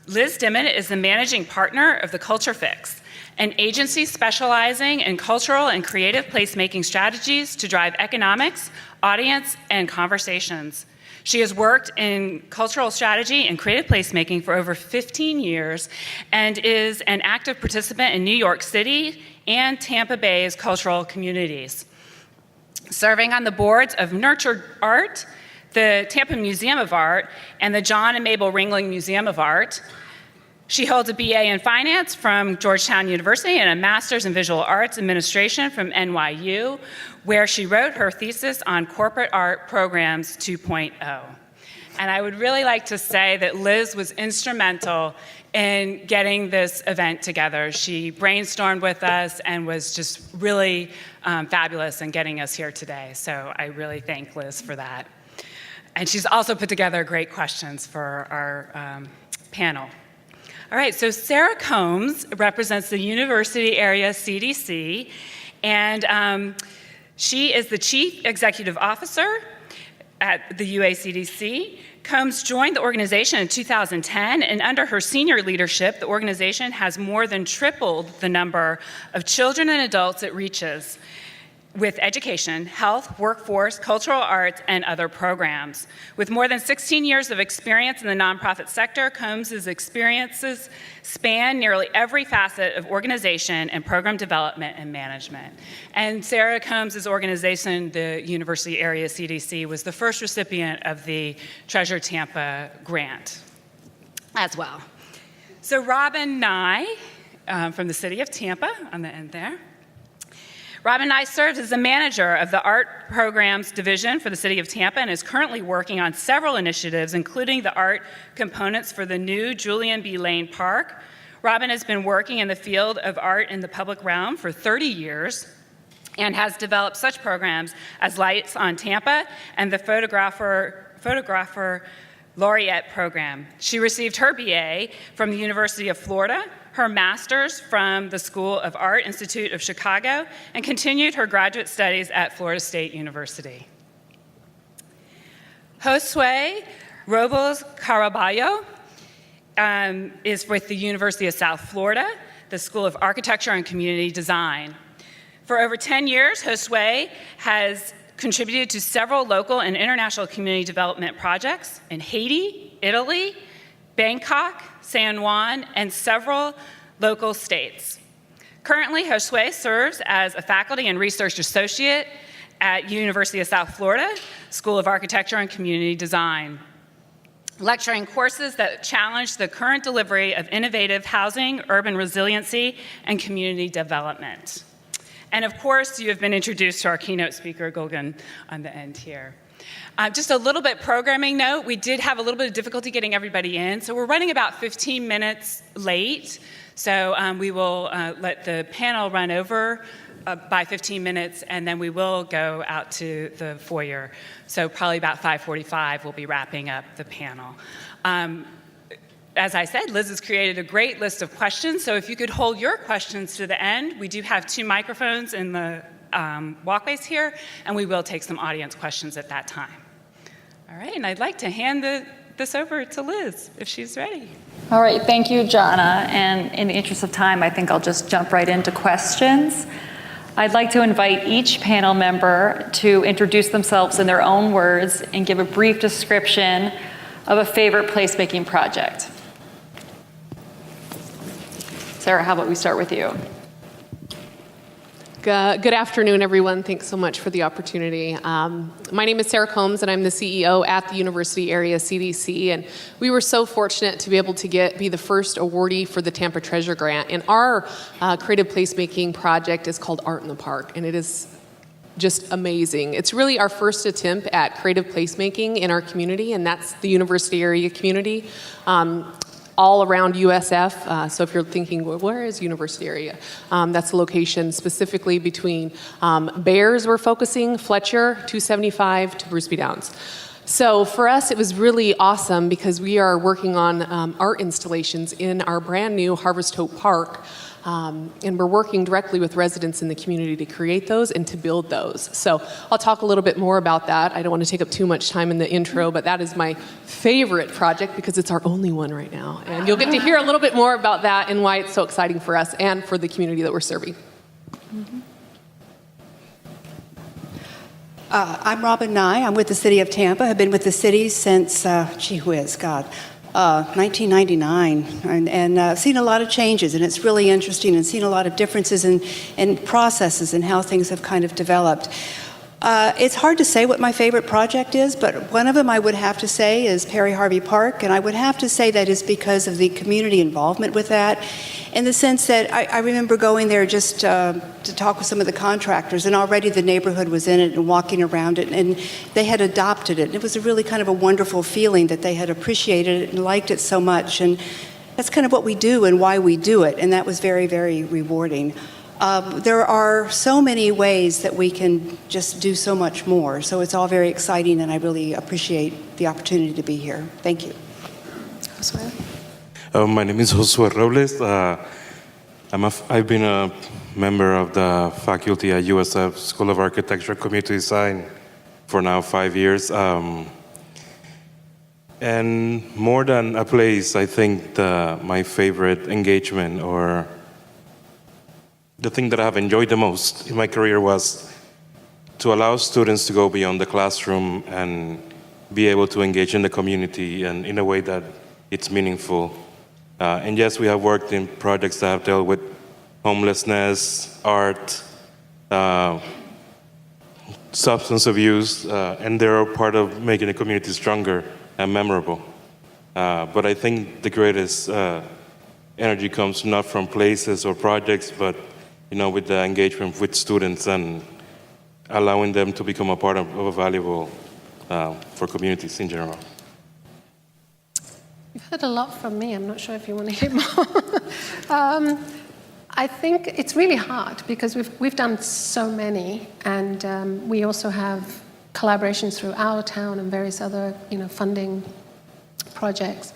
Liz Dimmitt is the managing partner of the Culture Fixx, an agency specializing in cultural and creative placemaking strategies to drive economics, audience, and conversations. She has worked in cultural strategy and creative placemaking for over 15 years and is an active participant in New York City and Tampa Bay's cultural communities. Serving on the boards of Nurtured Art, the Tampa Museum of Art, and the John and Mabel Ringling Museum of Art. She holds a BA in Finance from Georgetown University and a Master's in Visual Arts Administration from NYU, where she wrote her thesis on Corporate Art Programs 2.0. And I would really like to say that Liz was instrumental in getting this event together. She brainstormed with us and was just really fabulous in getting us here today. So I really thank Liz for that. And she's also put together great questions for our panel. All right, so Sarah Combs represents the University Area CDC, and she is the Chief Executive Officer at the UACDC. Combs joined the organization in 2010, and under her senior leadership, the organization has more than tripled the number of children and adults it reaches with education, health, workforce, cultural arts, and other programs. With more than 16 years of experience in the nonprofit sector, Combs' experiences span nearly every facet of organization and program development and management. And Sarah Combs' organization, the University Area CDC, was the first recipient of the Treasure Tampa grant as well. So Robin Nigh from the City of Tampa on the end there. Robin Nigh serves as the manager of the Art Programs Division for the City of Tampa and is currently working on several initiatives, including the art components for the new Julian B. Lane Park. Robin has been working in the field of art in the public realm for 30 years and has developed such programs as Lights on Tampa and the Photographer Laureate Program. She received her BA from the University of Florida, her master's from the School of Art Institute of Chicago, and continued her graduate studies at Florida State University. Josué Robles Caraballo is with the University of South Florida, the School of Architecture and Community Design. For over 10 years, Josué has contributed to several local and international community development projects in Haiti, Italy, Bangkok, San Juan, and several local states. Currently, Josué serves as a faculty and research associate at University of South Florida, School of Architecture and Community Design, lecturing courses that challenge the current delivery of innovative housing, urban resiliency, and community development. And of course, you have been introduced to our keynote speaker, Gülgün, on the end here. Just a little bit programming note, we did have a little bit of difficulty getting everybody in, so we're running about 15 minutes late. So we will let the panel run over by 15 minutes, and then we will go out to the foyer. So probably about 5:45, we'll be wrapping up the panel. As I said, Liz has created a great list of questions, so if you could hold your questions to the end. We do have 2 microphones in the walkways here, and we will take some audience questions at that time. All right, and I'd like to hand this over to Liz, if she's ready. All right, thank you, Jonna. And in the interest of time, I think I'll just jump right into questions. I'd like to invite each panel member to introduce themselves in their own words and give a brief description of a favorite placemaking project. Sarah, how about we start with you? Good afternoon, everyone. Thanks so much for the opportunity. My name is Sarah Combs, and I'm the CEO at the University Area CDC. And we were so fortunate to be able to be the first awardee for the Tampa Treasure Grant. And our creative placemaking project is called Art in the Park, and it is just amazing. It's really our first attempt at creative placemaking in our community, and that's the University Area community. All around USF. So if you're thinking, well, where is University Area? That's the location specifically between Bears we're focusing, Fletcher, 275 to Bruce B. Downs. So for us, it was really awesome because we are working on art installations in our brand new Harvest Hope Park. And we're working directly with residents in the community to create those and to build those. So I'll talk a little bit more about that. I don't want to take up too much time in the intro, but that is my favorite project because it's our only one right now. And you'll get to hear a little bit more about that and why it's so exciting for us and for the community that we're serving. I'm Robin Nigh. I'm with the City of Tampa. I've been with the city since, 1999, and seen a lot of changes, and it's really interesting, and seen a lot of differences in processes and how things have kind of developed. It's hard to say what my favorite project is, but one of them I would have to say is Perry Harvey Park, and I would have to say that is because of the community involvement with that, in the sense that I remember going there just to talk with some of the contractors, and already the neighborhood was in it and walking around it, and they had adopted it. It was a really kind of a wonderful feeling that they had appreciated it and liked it so much, and that's kind of what we do and why we do it, and that was very, very rewarding. There are so many ways that we can just do so much more, so it's all very exciting, and I really appreciate the opportunity to be here. Thank you. Josué? My name is Josué Robles. I've been a member of the faculty at USF School of Architecture Community Design for now 5 years. And more than a place, I think my favorite engagement or the thing that I've enjoyed the most in my career was to allow students to go beyond the classroom and be able to engage in the community and in a way that it's meaningful. And yes, we have worked in projects that have dealt with homelessness, art, substance abuse, and they're all part of making the community stronger and memorable. But I think the greatest energy comes not from places or projects, but with the engagement with students and allowing them to become a part of a valuable for communities in general. You've heard a lot from me. I'm not sure if you want to hear more. I think it's really hard because we've done so many, and we also have collaborations through our town and various other funding projects.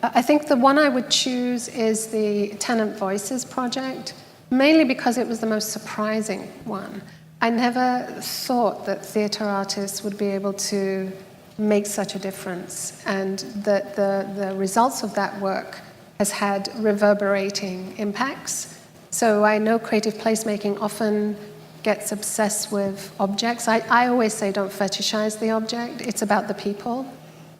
I think the one I would choose is the Tenant Voices project, mainly because it was the most surprising one. I never thought that theater artists would be able to make such a difference, and that the results of that work has had reverberating impacts. So I know creative placemaking often gets obsessed with objects. I always say don't fetishize the object. It's about the people,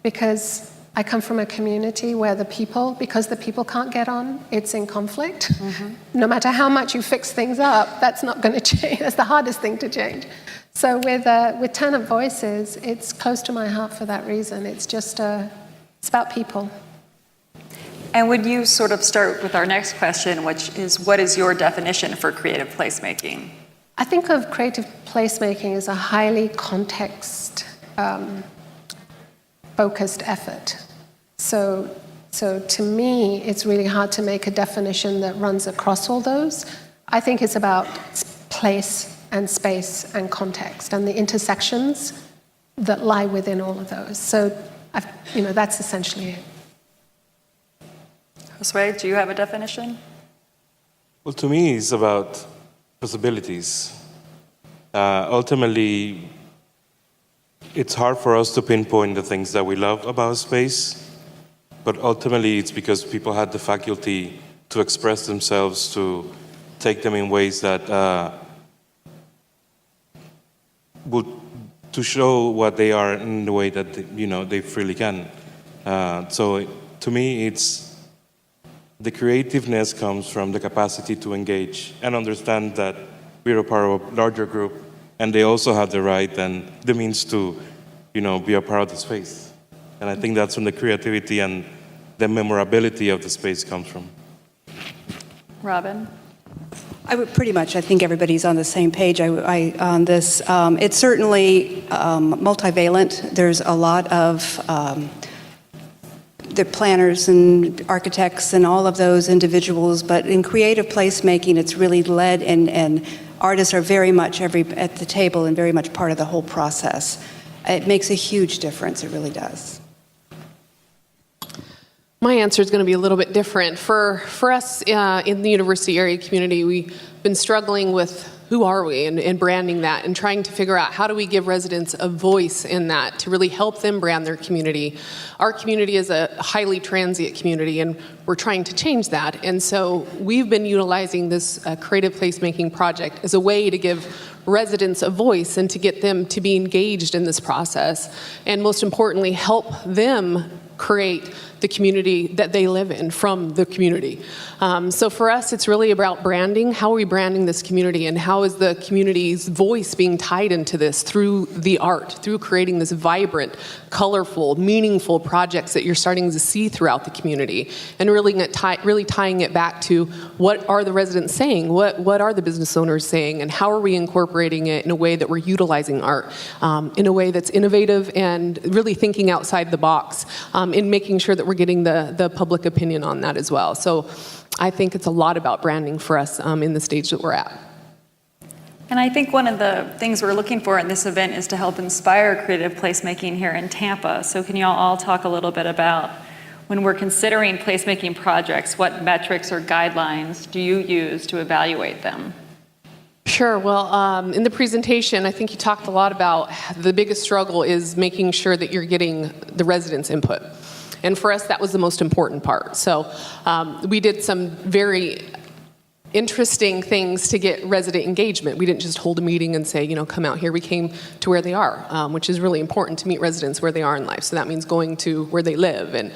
because I come from a community where because the people can't get on, it's in conflict. Mm-hmm. No matter how much you fix things up, that's not going to change. That's the hardest thing to change. So with Tenant Voices, it's close to my heart for that reason. It's just, it's about people. And would you sort of start with our next question, which is, what is your definition for creative placemaking? I think of creative placemaking as a highly context focused effort. So to me, it's really hard to make a definition that runs across all those. I think it's about place and space and context and the intersections that lie within all of those. So, that's essentially it. Josué, do you have a definition? Well, to me, it's about possibilities. Ultimately, it's hard for us to pinpoint the things that we love about space, but ultimately it's because people had the faculty to express themselves, to take them in ways that to show what they are in the way that they freely can. So to me, it's the creativeness comes from the capacity to engage and understand that we're a part of a larger group, and they also have the right and the means to, be a part of the space. And I think that's when the creativity and the memorability of the space comes from. Robin? I think everybody's on the same page on this. It's certainly multivalent. There's a lot of the planners and architects and all of those individuals, but in creative placemaking, it's really led, and artists are very much at the table and very much part of the whole process. It makes a huge difference, it really does. My answer is going to be a little bit different. For us in the university area community, we've been struggling with who are we and branding that and trying to figure out how do we give residents a voice in that to really help them brand their community. Our community is a highly transient community, and we're trying to change that. And so we've been utilizing this creative placemaking project as a way to give residents a voice and to get them to be engaged in this process. And most importantly, help them create the community that they live in from the community. So for us, it's really about branding. How are we branding this community, and how is the community's voice being tied into this through the art, through creating this vibrant, colorful, meaningful projects that you're starting to see throughout the community, and really tying it back to what are the residents saying, what are the business owners saying, and how are we incorporating it in a way that we're utilizing art in a way that's innovative and really thinking outside the box in making sure that we're getting the public opinion on that as well. So I think it's a lot about branding for us in the stage that we're at. And I think one of the things we're looking for in this event is to help inspire creative placemaking here in Tampa. So can y'all all talk a little bit about, when we're considering placemaking projects, what metrics or guidelines do you use to evaluate them? Sure. Well, in the presentation, I think you talked a lot about the biggest struggle is making sure that you're getting the residents' input. And for us, that was the most important part. So we did some very interesting things to get resident engagement. We didn't just hold a meeting and say, come out here. We came to where they are, which is really important to meet residents where they are in life. So that means going to where they live and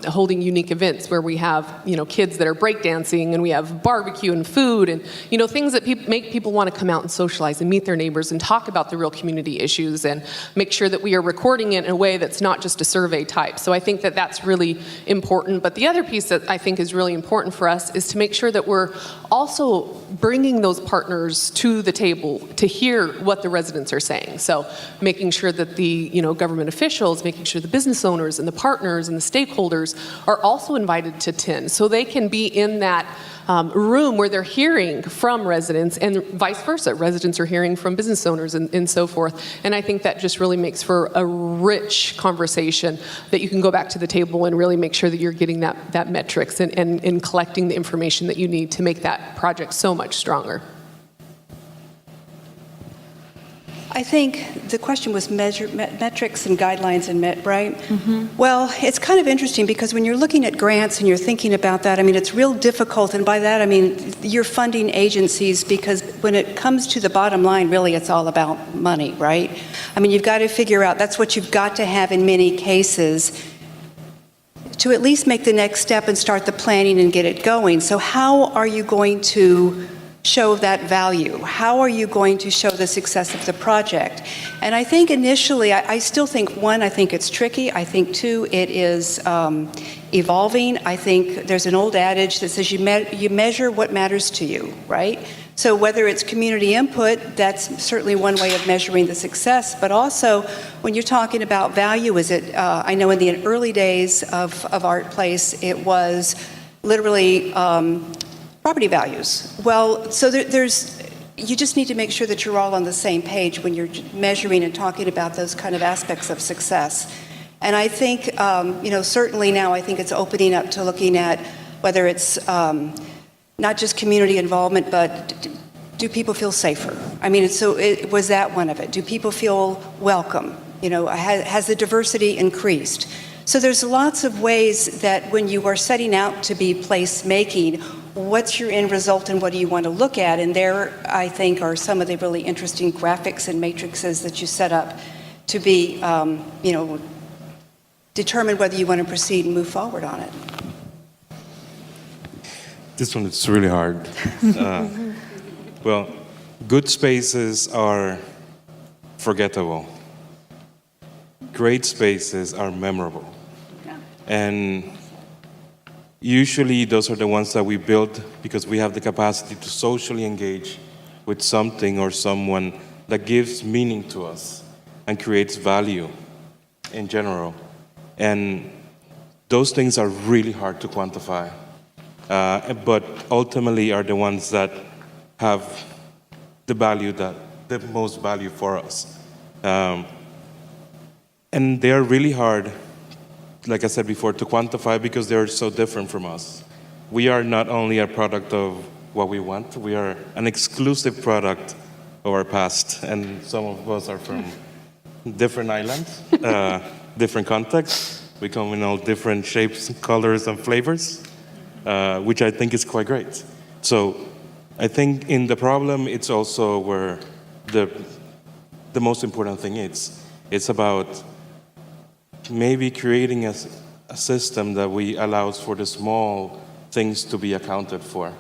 holding unique events where we have, kids that are breakdancing, and we have barbecue and food and, things that make people want to come out and socialize and meet their neighbors and talk about the real community issues, and make sure that we are recording it in a way that's not just a survey type. So I think that that's really important. But the other piece that I think is really important for us is to make sure that we're also bringing those partners to the table to hear what the residents are saying. So making sure that the government officials, making sure the business owners and the partners and the stakeholders are also invited to attend, so they can be in that room where they're hearing from residents, and vice versa. Residents are hearing from business owners and so forth. And I think that just really makes for a rich conversation that you can go back to the table and really make sure that you're getting that metrics and collecting the information that you need to make that project so much stronger. I think the question was metrics and guidelines, right? Mm-hmm. Well, it's kind of interesting because when you're looking at grants and you're thinking about that, it's real difficult. And by that, you're funding agencies, because when it comes to the bottom line, really, it's all about money, right? You've got to figure out, that's what you've got to have in many cases to at least make the next step and start the planning and get it going. So how are you going to show that value? How are you going to show the success of the project? And I think initially, I still think, one, I think it's tricky. I think, two, it is evolving. I think there's an old adage that says you measure what matters to you, right? So whether it's community input, that's certainly one way of measuring the success, but also when you're talking about value, is it, I know in the early days of Art Place, it was literally property values. Well, so you just need to make sure that you're all on the same page when you're measuring and talking about those kind of aspects of success. And I think, certainly now I think it's opening up to looking at whether it's not just community involvement, but do people feel safer? Was that one of it? Do people feel welcome? Has the diversity increased? So there's lots of ways that when you are setting out to be placemaking, what's your end result and what do you want to look at? And there, I think, are some of the really interesting graphics and matrices that you set up to be, determine whether you want to proceed and move forward on it. This one is really hard. Well, good spaces are forgettable. Great spaces are memorable. And usually those are the ones that we build because we have the capacity to socially engage with something or someone that gives meaning to us and creates value in general. And those things are really hard to quantify, but ultimately are the ones that have the most value for us. And they are really hard, like I said before, to quantify because they're so different from us. We are not only a product of what we want, we are an exclusive product of our past. And some of us are from different islands, different contexts. We come in all different shapes, colors, and flavors, which I think is quite great. So I think in the problem, it's also where the most important thing is. It's about maybe creating a system that allows for the small things to be accounted for.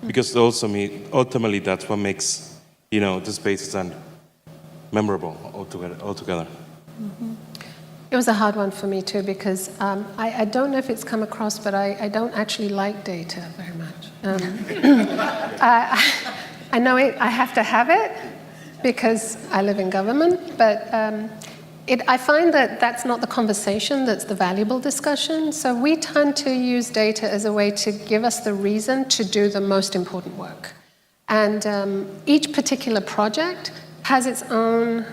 Because ultimately that's what makes, the spaces memorable altogether. Mm-hmm. It was a hard one for me too because I don't know if it's come across, but I don't actually like data very much. I know I have to have it because I live in government, but I find that that's not the conversation, that's the valuable discussion. So we tend to use data as a way to give us the reason to do the most important work. And each particular project has its own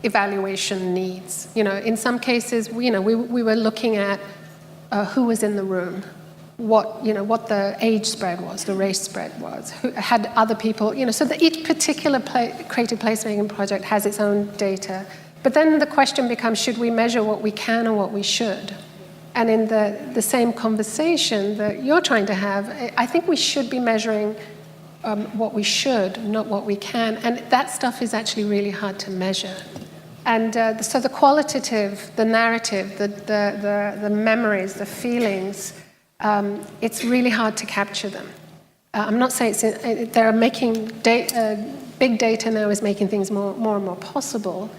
evaluation needs. In some cases, we were looking at who was in the room, what the age spread was, the race spread was, who had other people, so that each particular creative placemaking project has its own data. But then the question becomes, should we measure what we can or what we should? And in the same conversation that you're trying to have, I think we should be measuring what we should, not what we can. And that stuff is actually really hard to measure. And so the qualitative, the narrative, the memories, the feelings, it's really hard to capture them. I'm not saying they're making big data now is making things more and more possible.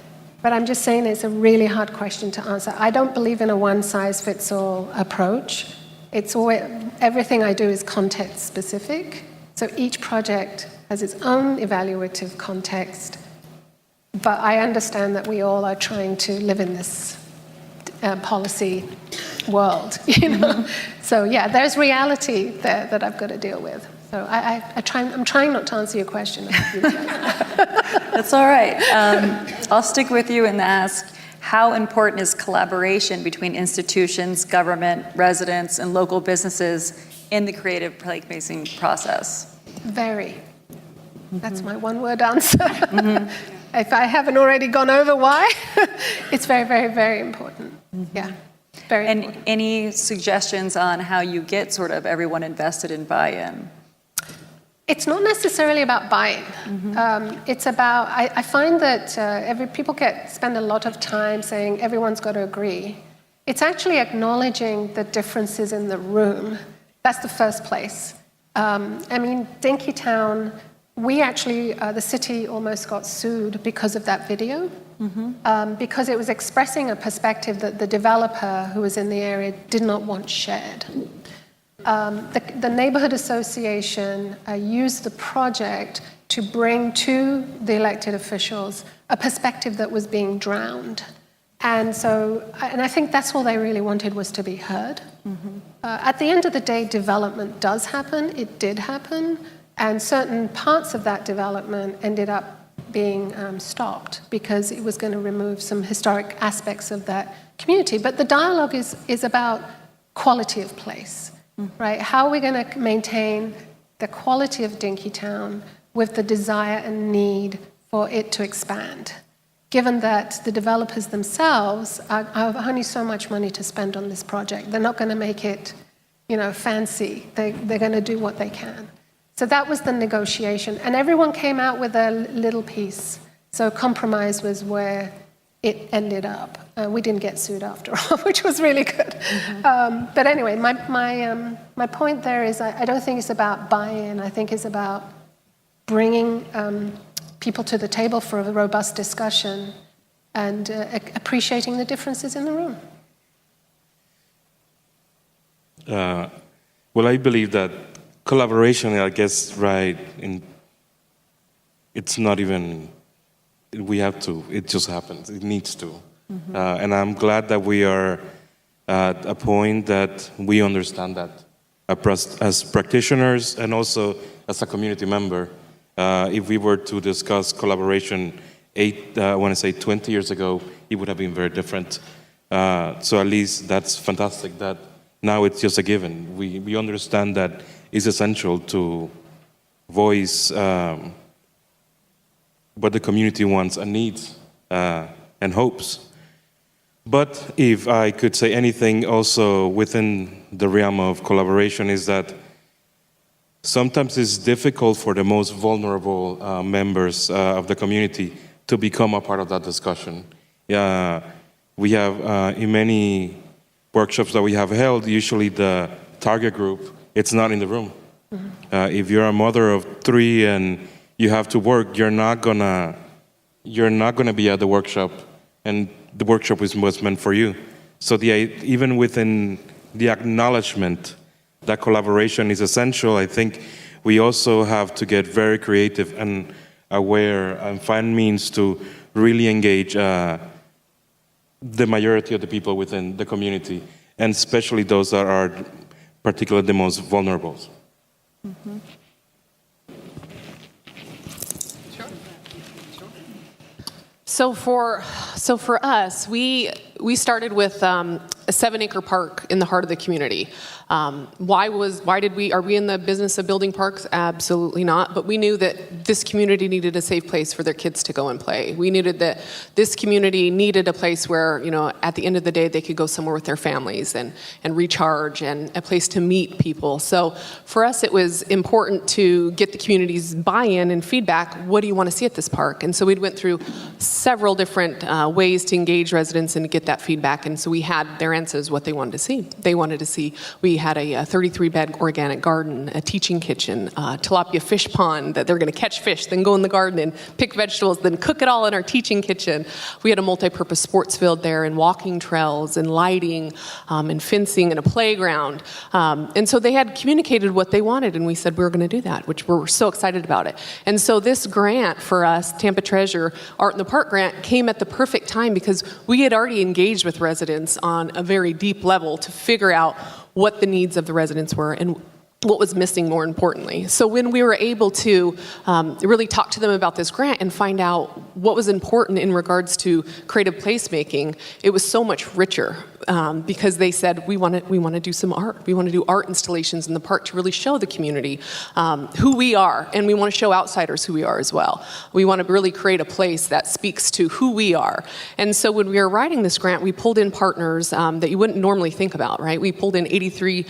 But I'm just saying it's a really hard question to answer. I don't believe in a one-size-fits-all approach. It's always, everything I do is context-specific. So each project has its own evaluative context. But I understand that we all are trying to live in this policy world, So yeah, there's reality there that I've got to deal with. So I'm trying not to answer your question. That's all right. I'll stick with you and ask, how important is collaboration between institutions, government, residents, and local businesses in the creative placemaking process? Very. That's my one-word answer. If I haven't already gone over why, it's very, very, very important. Yeah, very important. And any suggestions on how you get sort of everyone invested in buy-in? It's not necessarily about buying. It's about, I find that people spend a lot of time saying everyone's got to agree. It's actually acknowledging the differences in the room. That's the first place. Dinkytown, we actually, the city almost got sued because of that video, because it was expressing a perspective that the developer who was in the area did not want shared. The neighborhood association used the project to bring to the elected officials a perspective that was being drowned. And I think that's all they really wanted, was to be heard. At the end of the day, development does happen. It did happen. And certain parts of that development ended up being stopped because it was going to remove some historic aspects of that community. But the dialogue is about quality of place. Right? How are we going to maintain the quality of Dinkytown with the desire and need for it to expand, given that the developers themselves have only so much money to spend on this project? They're not going to make it, fancy. They're going to do what they can. So that was the negotiation. And everyone came out with a little piece. So compromise was where it ended up. We didn't get sued after all, which was really good. But anyway, my point there is I don't think it's about buy-in. I think it's about bringing people to the table for a robust discussion and appreciating the differences in the room. Well, I believe that collaboration, I guess, right, it's not even, we have to, it just happens, it needs to. Mm-hmm. And I'm glad that we are at a point that we understand that as practitioners and also as a community member. If we were to discuss collaboration 20 years ago, it would have been very different. So at least that's fantastic that now it's just a given. We understand that it's essential to voice what the community wants and needs and hopes. But if I could say anything also within the realm of collaboration is that sometimes it's difficult for the most vulnerable members of the community to become a part of that discussion. We have, in many workshops that we have held, usually the target group, it's not in the room. Mm-hmm. If you're a mother of 3 and you have to work, you're not gonna be at the workshop, and the workshop was meant for you. So even within the acknowledgement that collaboration is essential, I think we also have to get very creative and aware and find means to really engage the majority of the people within the community, and especially those that are particularly the most vulnerable. Mm-hmm. So for us, we started with a 7-acre park in the heart of the community. Are we in the business of building parks? Absolutely not. But we knew that this community needed a safe place for their kids to go and play. We needed that this community needed a place where, at the end of the day, they could go somewhere with their families and recharge, and a place to meet people. So for us, it was important to get the community's buy-in and feedback. What do you want to see at this park? And so we went through several different ways to engage residents and get that feedback. And so we had their answers, what they wanted to see. They wanted to see, we had a 33-bed organic garden, a teaching kitchen, tilapia fish pond that they're going to catch fish, then go in the garden and pick vegetables, then cook it all in our teaching kitchen. We had a multi-purpose sports field there, and walking trails, and lighting, and fencing, and a playground. And so they had communicated what they wanted, and we said we were going to do that, which we're so excited about it. And so this grant for us, Tampa Treasure Art in the Park grant, came at the perfect time because we had already engaged with residents on a very deep level to figure out what the needs of the residents were and what was missing, more importantly. So when we were able to really talk to them about this grant and find out what was important in regards to creative placemaking, it was so much richer because they said, we want to do some art. We want to do art installations in the park to really show the community who we are, and we want to show outsiders who we are as well. We want to really create a place that speaks to who we are. And so when we were writing this grant, we pulled in partners that you wouldn't normally think about, right? We pulled in 83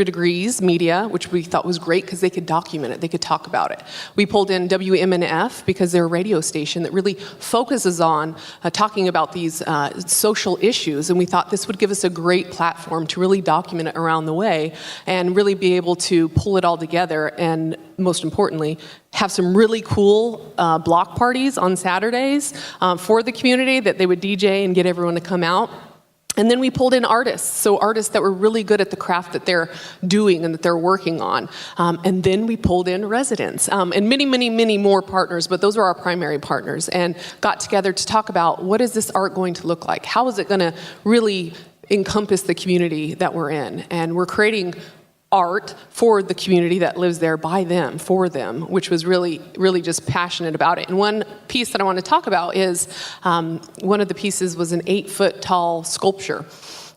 Degrees Media, which we thought was great because they could document it, they could talk about it. We pulled in WMNF because they're a radio station that really focuses on talking about these social issues, and we thought this would give us a great platform to really document it around the way and really be able to pull it all together, and most importantly, have some really cool block parties on Saturdays for the community that they would DJ and get everyone to come out. And then we pulled in artists, so artists that were really good at the craft that they're doing and that they're working on. And then we pulled in residents and many, many, many more partners, but those are our primary partners, and got together to talk about what is this art going to look like? How is it going to really encompass the community that we're in? And we're creating art for the community that lives there, by them, for them, which was really, really just passionate about it. And one piece that I want to talk about is one of the pieces was an 8-foot tall sculpture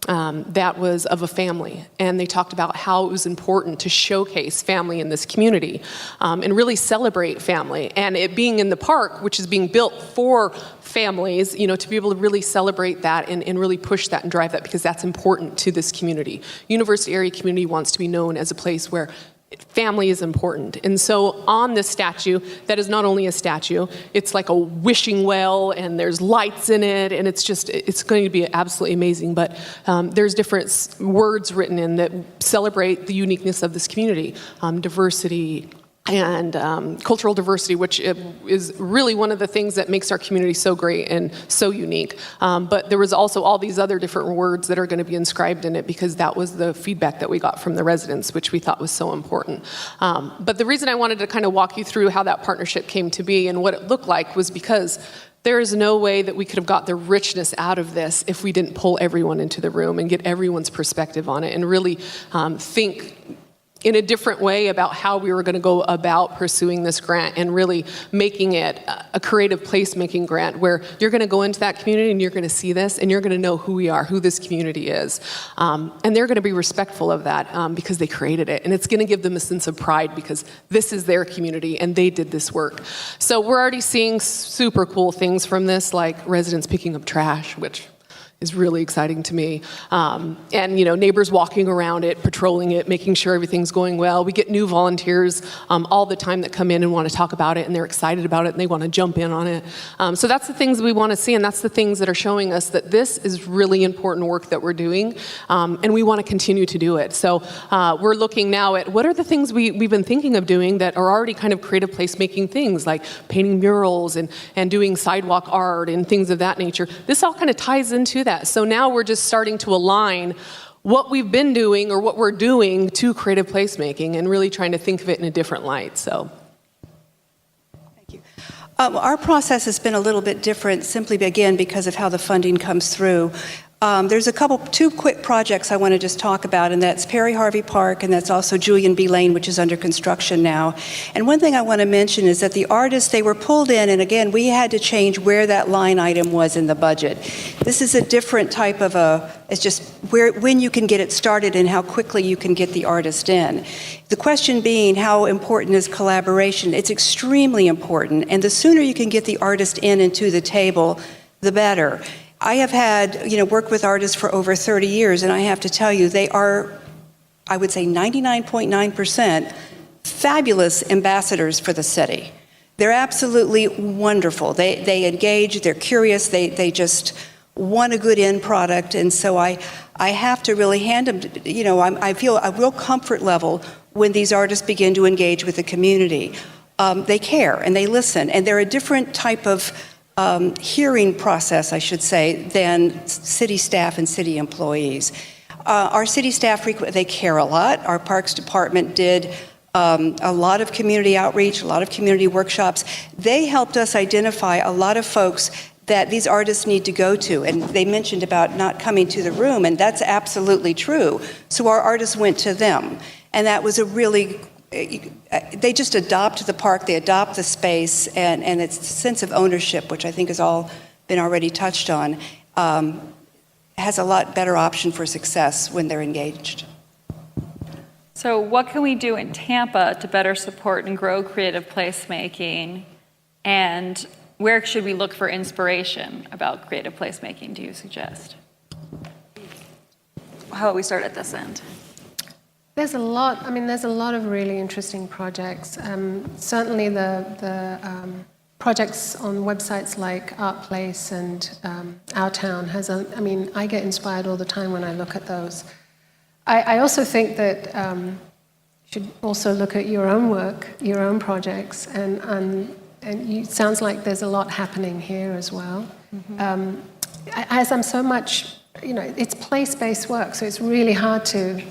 that was of a family. And they talked about how it was important to showcase family in this community and really celebrate family. And it being in the park, which is being built for families, to be able to really celebrate that and really push that and drive that, because that's important to this community. University area community wants to be known as a place where family is important. And so on this statue, that is not only a statue, it's like a wishing well, and there's lights in it, and it's going to be absolutely amazing. But there's different words written in that celebrate the uniqueness of this community, diversity, and cultural diversity, which is really one of the things that makes our community so great and so unique. But there was also all these other different words that are going to be inscribed in it because that was the feedback that we got from the residents, which we thought was so important. But the reason I wanted to kind of walk you through how that partnership came to be and what it looked like was because there is no way that we could have got the richness out of this if we didn't pull everyone into the room and get everyone's perspective on it and really think in a different way about how we were going to go about pursuing this grant and really making it a creative placemaking grant where you're going to go into that community and you're going to see this and you're going to know who we are, who this community is. And they're going to be respectful of that because they created it. And it's going to give them a sense of pride because this is their community and they did this work. So we're already seeing super cool things from this, like residents picking up trash, which is really exciting to me. And neighbors walking around it, patrolling it, making sure everything's going well. We get new volunteers all the time that come in and want to talk about it, and they're excited about it, and they want to jump in on it. So that's the things we want to see, and that's the things that are showing us that this is really important work that we're doing, and we want to continue to do it. So we're looking now at what are the things we've been thinking of doing that are already kind of creative placemaking things, like painting murals and doing sidewalk art and things of that nature. This all kind of ties into that. So now we're just starting to align what we've been doing or what we're doing to creative placemaking and really trying to think of it in a different light. So, thank you. Our process has been a little bit different simply, again, because of how the funding comes through. There's two quick projects I want to just talk about, and that's Perry Harvey Park, and that's also Julian B. Lane, which is under construction now. And one thing I want to mention is that the artists, they were pulled in, and again, we had to change where that line item was in the budget. This is a different type of it's just when you can get it started and how quickly you can get the artist in. The question being, how important is collaboration? It's extremely important, and the sooner you can get the artist in and to the table, the better. I have had, worked with artists for over 30 years, and I have to tell you, they are, I would say 99.9% fabulous ambassadors for the city. They're absolutely wonderful. They engage, they're curious, they just want a good end product, and so I have to really hand them, I feel a real comfort level when these artists begin to engage with the community. They care, and they listen, and they're a different type of hearing process, I should say, than city staff and city employees. Our city staff, they care a lot. Our Parks Department did a lot of community outreach, a lot of community workshops. They helped us identify a lot of folks that these artists need to go to, and they mentioned about not coming to the room, and that's absolutely true. So our artists went to them, and that was a really they just adopt the park, they adopt the space, and its sense of ownership, which I think has all been already touched on, has a lot better option for success when they're engaged. So what can we do in Tampa to better support and grow creative placemaking? And where should we look for inspiration about creative placemaking, do you suggest? How about we start at this end? There's a lot of really interesting projects. Certainly the projects on websites like Art Place and Our Town I get inspired all the time when I look at those. I also think that you should also look at your own work, your own projects, and it sounds like there's a lot happening here as well. Mm-hmm. As I'm so much, it's place-based work, so it's really hard to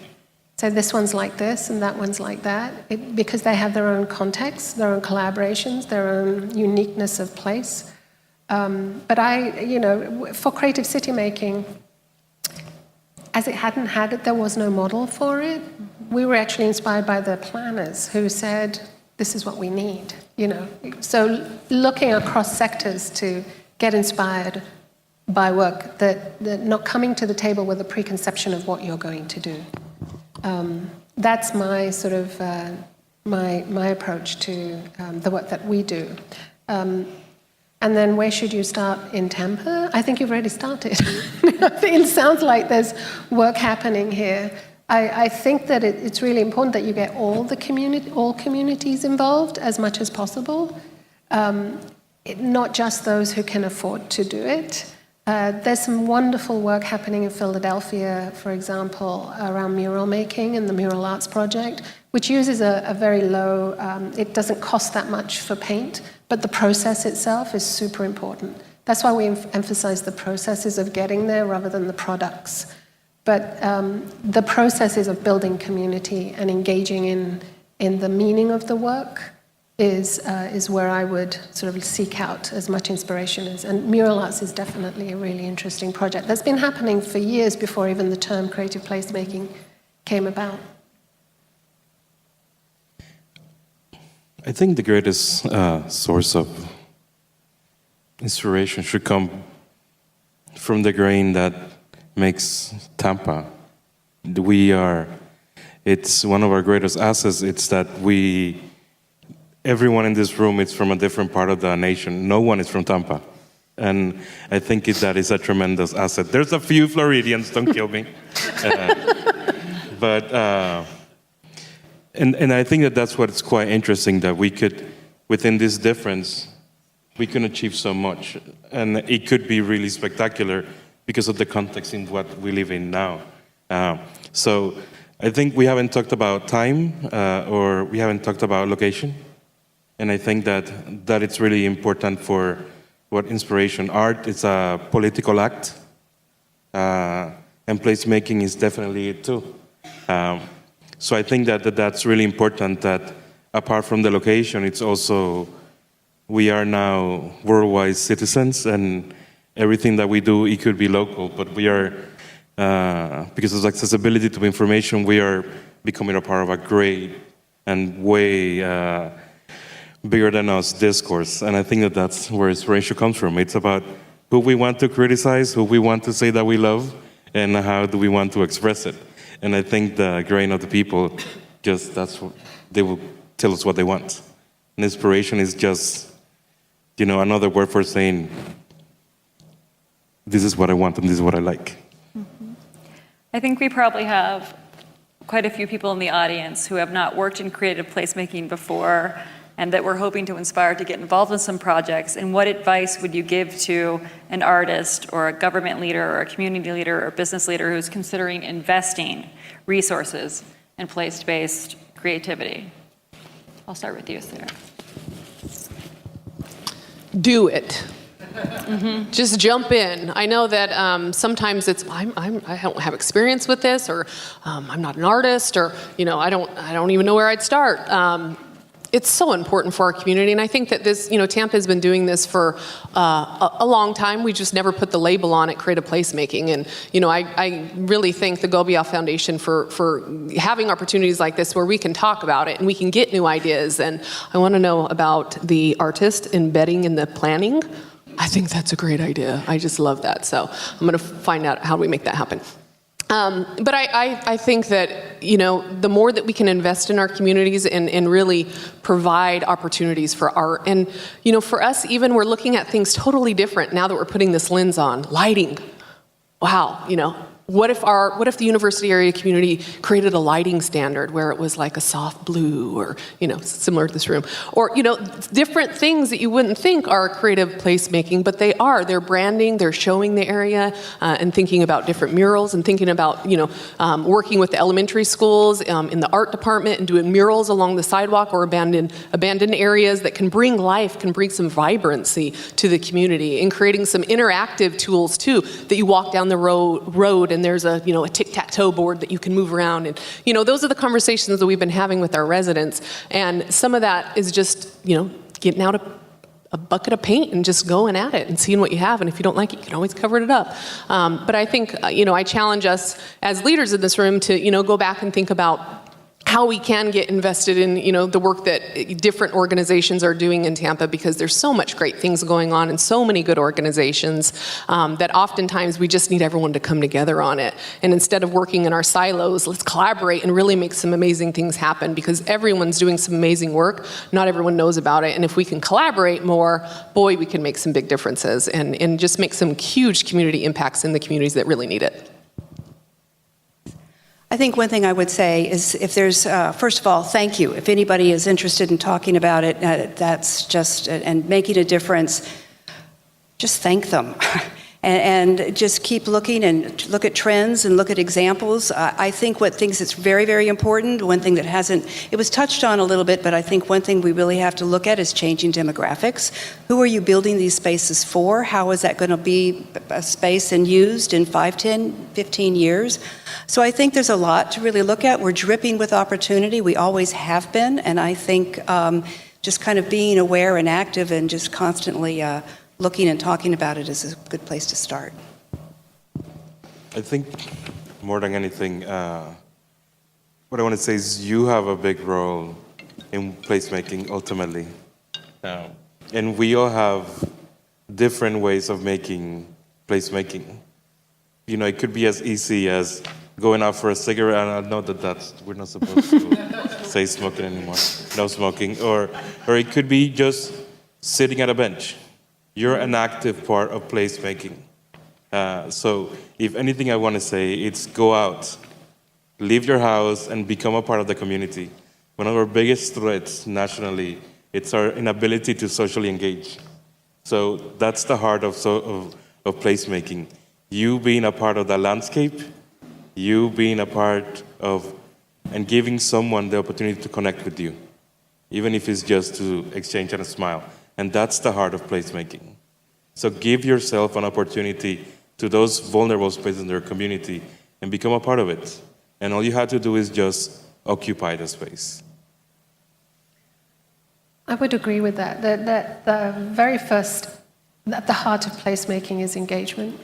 say this one's like this and that one's like that, because they have their own context, their own collaborations, their own uniqueness of place. But for creative city-making, as it hadn't had it, there was no model for it. We were actually inspired by the planners who said, this is what we need, So looking across sectors to get inspired by work that not coming to the table with a preconception of what you're going to do. That's my sort of my approach to the work that we do. And then where should you start in Tampa? I think you've already started. It sounds like there's work happening here. I think that it's really important that you get all communities involved as much as possible, not just those who can afford to do it. There's some wonderful work happening in Philadelphia, for example, around mural making and the Mural Arts Project. which uses a very low, it doesn't cost that much for paint, but the process itself is super important. That's why we emphasize the processes of getting there rather than the products. But the processes of building community and engaging in the meaning of the work is where I would sort of seek out as much inspiration as. And mural arts is definitely a really interesting project that's been happening for years before even the term creative placemaking came about. I think the greatest source of inspiration should come from the grain that makes Tampa. It's one of our greatest assets. It's that everyone in this room is from a different part of the nation. No one is from Tampa. And I think that is a tremendous asset. There's a few Floridians, don't kill me. And I think that's what's quite interesting, that we could, within this difference, we can achieve so much. And it could be really spectacular because of the context in what we live in now. So I think we haven't talked about time or we haven't talked about location. And I think that it's really important for what inspiration. Art is a political act, and placemaking is definitely it too. So I think that's really important, that apart from the location, it's also, we are now worldwide citizens, and everything that we do, it could be local, but we are, because of accessibility to information, we are becoming a part of a great and way bigger than us discourse. And I think that's where inspiration comes from. It's about who we want to criticize, who we want to say that we love, and how do we want to express it. And I think the grain of the people, that's what they will tell us what they want. And inspiration is just, another word for saying, this is what I want and this is what I like. Mm-hmm. I think we probably have quite a few people in the audience who have not worked in creative placemaking before, and that we're hoping to inspire to get involved in some projects. And what advice would you give to an artist or a government leader or a community leader or a business leader who's considering investing resources in place-based creativity? I'll start with you, Sarah. Do it. Mm-hmm. Just jump in. I know that sometimes it's I don't have experience with this, or I'm not an artist, or I don't even know where I'd start. It's so important for our community, and I think that this, Tampa has been doing this for a long time. We just never put the label on it, creative placemaking, and I really thank the Gobioff Foundation for having opportunities like this where we can talk about it and we can get new ideas. And I want to know about the artist embedding in the planning. I think that's a great idea. I just love that. So I'm going to find out how we make that happen. But I think that, the more that we can invest in our communities and really provide opportunities for art. And, for us, even we're looking at things totally different now that we're putting this lens on. Lighting. Wow, what if the university area community created a lighting standard where it was like a soft blue, or, similar to this room, or, different things that you wouldn't think are creative placemaking, but they are. They're branding, they're showing the area, and thinking about different murals, and thinking about, working with the elementary schools in the art department and doing murals along the sidewalk or abandoned areas that can bring life, can bring some vibrancy to the community, and creating some interactive tools too, that you walk down the road and there's a tic-tac-toe board that you can move around. And, those are the conversations that we've been having with our residents. And some of that is just, getting out a bucket of paint and just going at it and seeing what you have. And if you don't like it, you can always cover it up. But I think, I challenge us as leaders in this room to, go back and think about how we can get invested in, the work that different organizations are doing in Tampa, because there's so much great things going on and so many good organizations that oftentimes we just need everyone to come together on it. And instead of working in our silos, let's collaborate and really make some amazing things happen, because everyone's doing some amazing work. Not everyone knows about it. And if we can collaborate more, boy, we can make some big differences and just make some huge community impacts in the communities that really need it. I think one thing I would say is, if there's, first of all, thank you. If anybody is interested in talking about it, that's just, and making a difference, just thank them. and just keep looking and look at trends and look at examples. I think what things that's very, very important, one thing that hasn't, it was touched on a little bit, but I think one thing we really have to look at is changing demographics. Who are you building these spaces for? How is that going to be a space and used in 5, 10, 15 years? So I think there's a lot to really look at. We're dripping with opportunity. We always have been, and I think just kind of being aware and active and just constantly looking and talking about it is a good place to start. I think more than anything, what I want to say is you have a big role in placemaking ultimately. And we all have different ways of making placemaking. You know, it could be as easy as going out for a cigarette, and I know that we're not supposed to say smoking anymore, no smoking, or it could be just sitting at a bench. You're an active part of placemaking. So if anything I want to say, it's go out, leave your house, and become a part of the community. One of our biggest threats nationally, it's our inability to socially engage. So that's the heart of placemaking. You being a part of the landscape, you being a part of, and giving someone the opportunity to connect with you, even if it's just to exchange and a smile. And that's the heart of placemaking. So give yourself an opportunity to those vulnerable spaces in their community and become a part of it. And all you have to do is just occupy the space. I would agree with that. That the very first, at the heart of placemaking is engagement.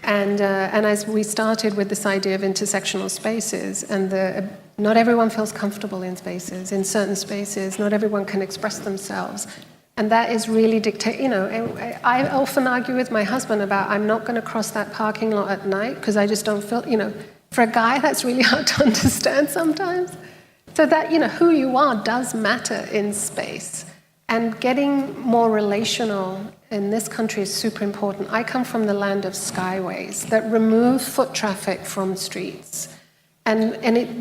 And as we started with this idea of intersectional spaces, and not everyone feels comfortable in spaces, in certain spaces, not everyone can express themselves. And that is really I often argue with my husband about I'm not going to cross that parking lot at night because I just don't feel, for a guy that's really hard to understand sometimes. So that, who you are does matter in space. And getting more relational in this country is super important. I come from the land of skyways that remove foot traffic from streets. And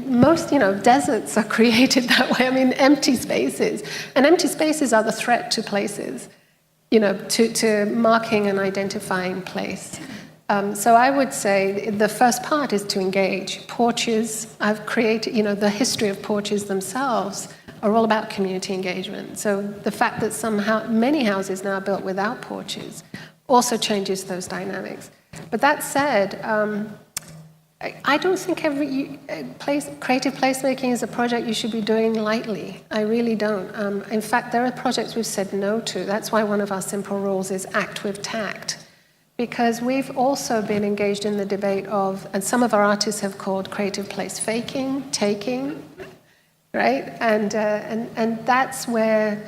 most, deserts are created that way. I mean, empty spaces. And empty spaces are the threat to places, to marking and identifying place. So I would say the first part is to engage. Porches, I've created, the history of porches themselves are all about community engagement. So the fact that many houses now are built without porches also changes those dynamics. But that said, I don't think creative placemaking is a project you should be doing lightly. I really don't. In fact, there are projects we've said no to. That's why one of our simple rules is act with tact. Because we've also been engaged in the debate of, and some of our artists have called creative place faking, taking, right? And that's where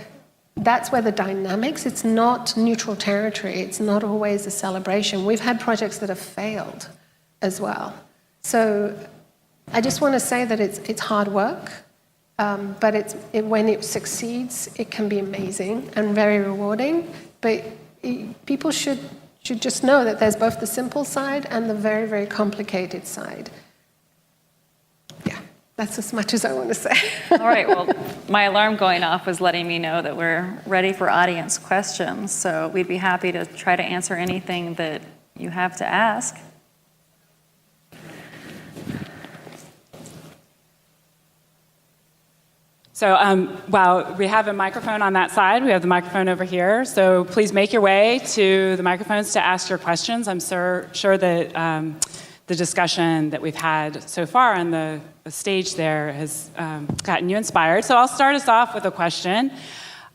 the dynamics, it's not neutral territory. It's not always a celebration. We've had projects that have failed as well. So I just want to say that it's hard work, but when it succeeds, it can be amazing and very rewarding. But people should just know that there's both the simple side and the very, very complicated side. Yeah, that's as much as I want to say. All right, well, my alarm going off was letting me know that we're ready for audience questions. So we'd be happy to try to answer anything that you have to ask. So while we have a microphone on that side, we have the microphone over here. So please make your way to the microphones to ask your questions. I'm sure that the discussion that we've had so far on the stage there has gotten you inspired. So I'll start us off with a question.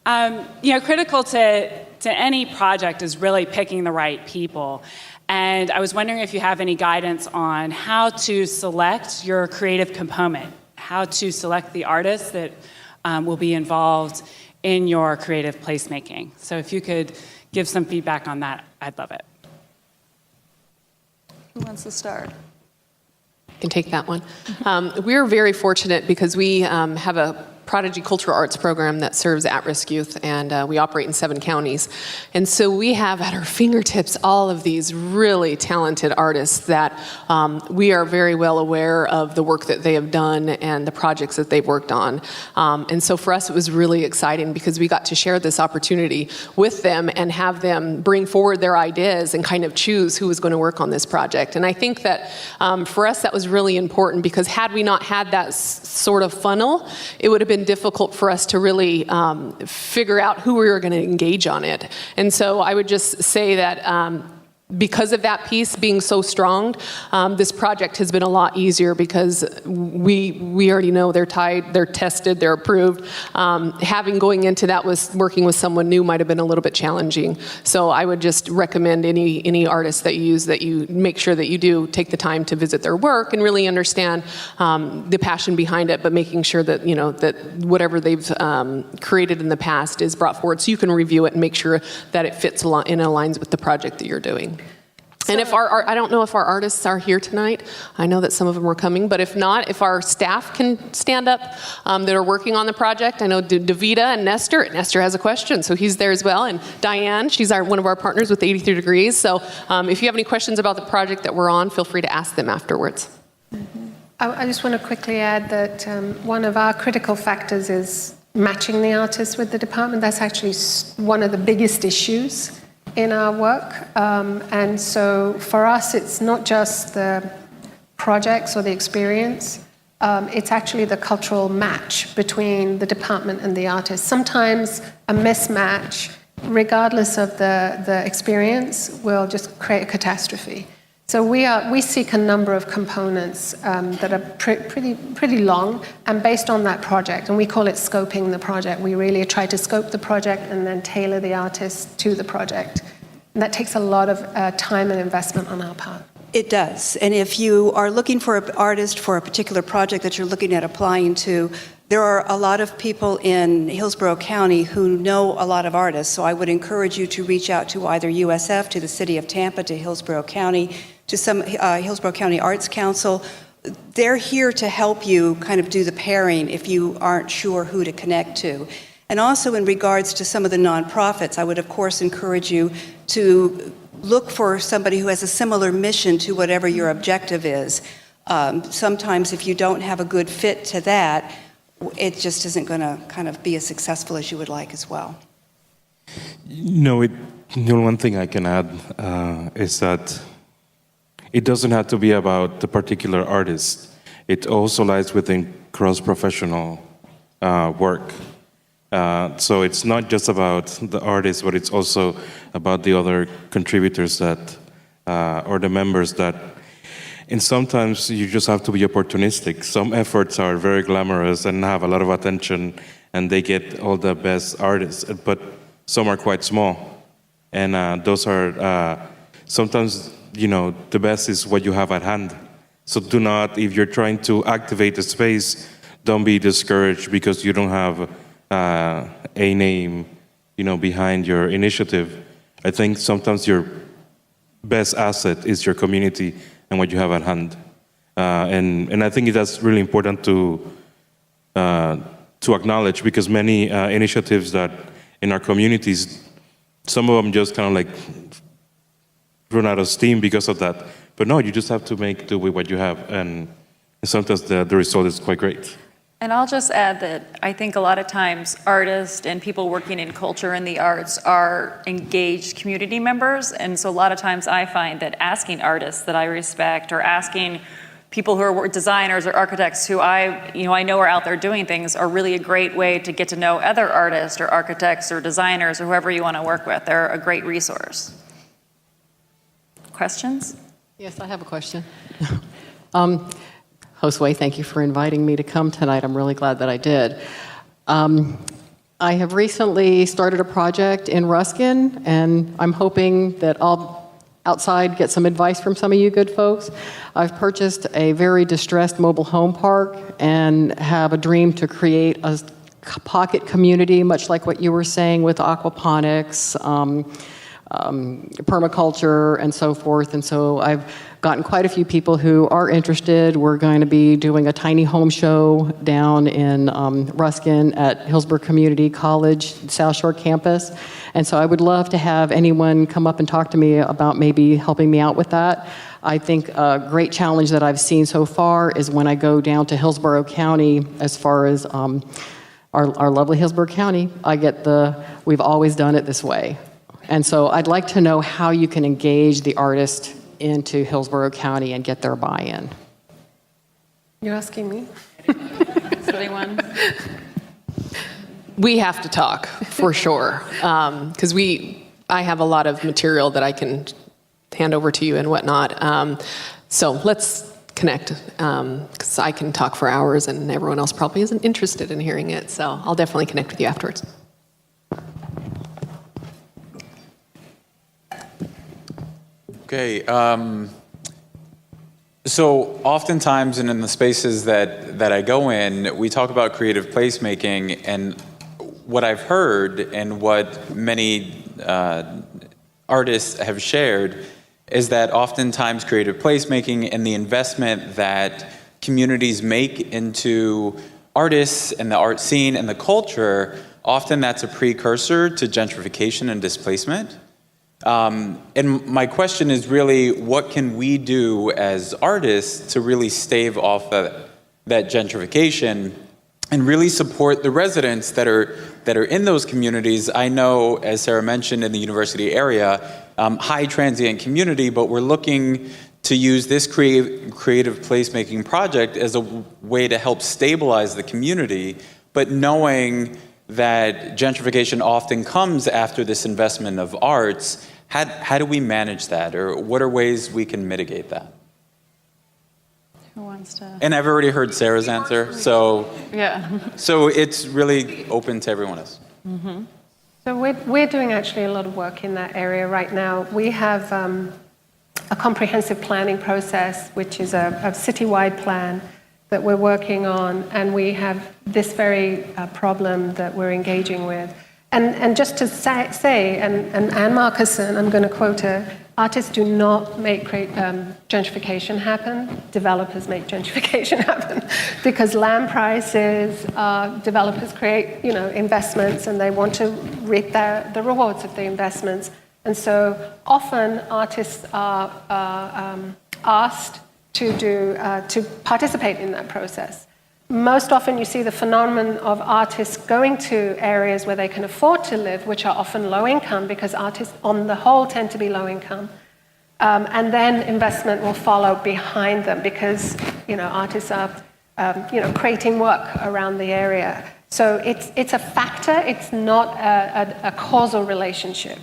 Critical to any project is really picking the right people. And I was wondering if you have any guidance on how to select your creative component, how to select the artists that will be involved in your creative placemaking. So if you could give some feedback on that, I'd love it. Who wants to start? I can take that one. We're very fortunate because we have a Prodigy Cultural Arts program that serves at-risk youth, and we operate in 7 counties. And so we have at our fingertips all of these really talented artists that we are very well aware of the work that they have done and the projects that they've worked on. And so for us, it was really exciting because we got to share this opportunity with them and have them bring forward their ideas and kind of choose who was going to work on this project. And I think that for us, that was really important because had we not had that sort of funnel, it would have been difficult for us to really figure out who we were going to engage on it. And so I would just say that because of that piece being so strong, this project has been a lot easier because we already know they're tied, they're tested, they're approved. Going into that was working with someone new might have been a little bit challenging. So I would just recommend any artist that you use that you make sure that you do take the time to visit their work and really understand the passion behind it, but making sure that that whatever they've created in the past is brought forward so you can review it and make sure that it fits and aligns with the project that you're doing. And if I don't know if our artists are here tonight. I know that some of them are coming, but if not, if our staff can stand up that are working on the project. I know Davida and Nestor. Nestor has a question, so he's there as well. And Diane, she's one of our partners with 83 Degrees. So if you have any questions about the project that we're on, feel free to ask them afterwards. I just want to quickly add that one of our critical factors is matching the artists with the department. That's actually one of the biggest issues in our work. And so for us, it's not just the projects or the experience, it's actually the cultural match between the department and the artist. Sometimes a mismatch, regardless of the experience, will just create a catastrophe. So we seek a number of components that are pretty long and based on that project, and we call it scoping the project. We really try to scope the project and then tailor the artist to the project. And that takes a lot of time and investment on our part. It does. And if you are looking for an artist for a particular project that you're looking at applying to, there are a lot of people in Hillsborough County who know a lot of artists. So I would encourage you to reach out to either USF, to the City of Tampa, to Hillsborough County, to some Hillsborough County Arts Council. They're here to help you kind of do the pairing if you aren't sure who to connect to. And also in regards to some of the nonprofits, I would of course encourage you to look for somebody who has a similar mission to whatever your objective is. Sometimes if you don't have a good fit to that, it just isn't going to kind of be as successful as you would like as well. The only one thing I can add is that it doesn't have to be about the particular artist. It also lies within cross-professional work. So it's not just about the artist, but it's also about the other contributors that, or the members that, and sometimes you just have to be opportunistic. Some efforts are very glamorous and have a lot of attention, and they get all the best artists, but some are quite small. And those are, sometimes, the best is what you have at hand. So do not, if you're trying to activate the space, don't be discouraged because you don't have a name, behind your initiative. I think sometimes your best asset is your community and what you have at hand. And I think that's really important to acknowledge because many initiatives that in our communities, some of them just kind of like run out of steam because of that. But no, you just have to make do with what you have. And sometimes the result is quite great. And I'll just add that I think a lot of times artists and people working in culture and the arts are engaged community members. And so a lot of times I find that asking artists that I respect or asking people who are designers or architects who I know are out there doing things are really a great way to get to know other artists or architects or designers or whoever you want to work with. They're a great resource. Questions? Yes, I have a question. Josué, thank you for inviting me to come tonight. I'm really glad that I did. I have recently started a project in Ruskin, and I'm hoping that I'll outside get some advice from some of you good folks. I've purchased a very distressed mobile home park and have a dream to create a pocket community, much like what you were saying with aquaponics, permaculture and so forth. And so I've gotten quite a few people who are interested. We're going to be doing a tiny home show down in Ruskin at Hillsborough Community College, South Shore campus. And so I would love to have anyone come up and talk to me about maybe helping me out with that. I think a great challenge that I've seen so far is when I go down to Hillsborough County, as far as our lovely Hillsborough County, I get we've always done it this way. And so I'd like to know how you can engage the artist into Hillsborough County and get their buy-in. You're asking me? We have to talk, for sure, because I have a lot of material that I can hand over to you and whatnot. So let's connect, because I can talk for hours and everyone else probably isn't interested in hearing it. So I'll definitely connect with you afterwards. Okay. So oftentimes, and in the spaces that I go in, we talk about creative placemaking, and what I've heard and what many artists have shared is that oftentimes creative placemaking and the investment that communities make into artists and the art scene and the culture, often that's a precursor to gentrification and displacement. And my question is really, what can we do as artists to really stave off that gentrification and really support the residents that are in those communities? I know, as Sarah mentioned, in the university area, high transient community, but we're looking to use this creative placemaking project as a way to help stabilize the community, but knowing that gentrification often comes after this investment of arts. How do we manage that, or what are ways we can mitigate that? Who wants to? And I've already heard Sarah's answer, so Yeah. so it's really open to everyone else. Mm-hmm. So we're doing actually a lot of work in that area right now. We have a comprehensive planning process, which is a citywide plan that we're working on, and we have this very problem that we're engaging with. And just to say, and Anne Markuson, I'm going to quote her, artists do not make gentrification happen. Developers make gentrification happen. Because land prices, developers create investments, and they want to reap the rewards of the investments. And so often artists are asked to participate in that process. Most often you see the phenomenon of artists going to areas where they can afford to live, which are often low income, because artists on the whole tend to be low income. And then investment will follow behind them, because artists are creating work around the area. So it's a factor, it's not a causal relationship.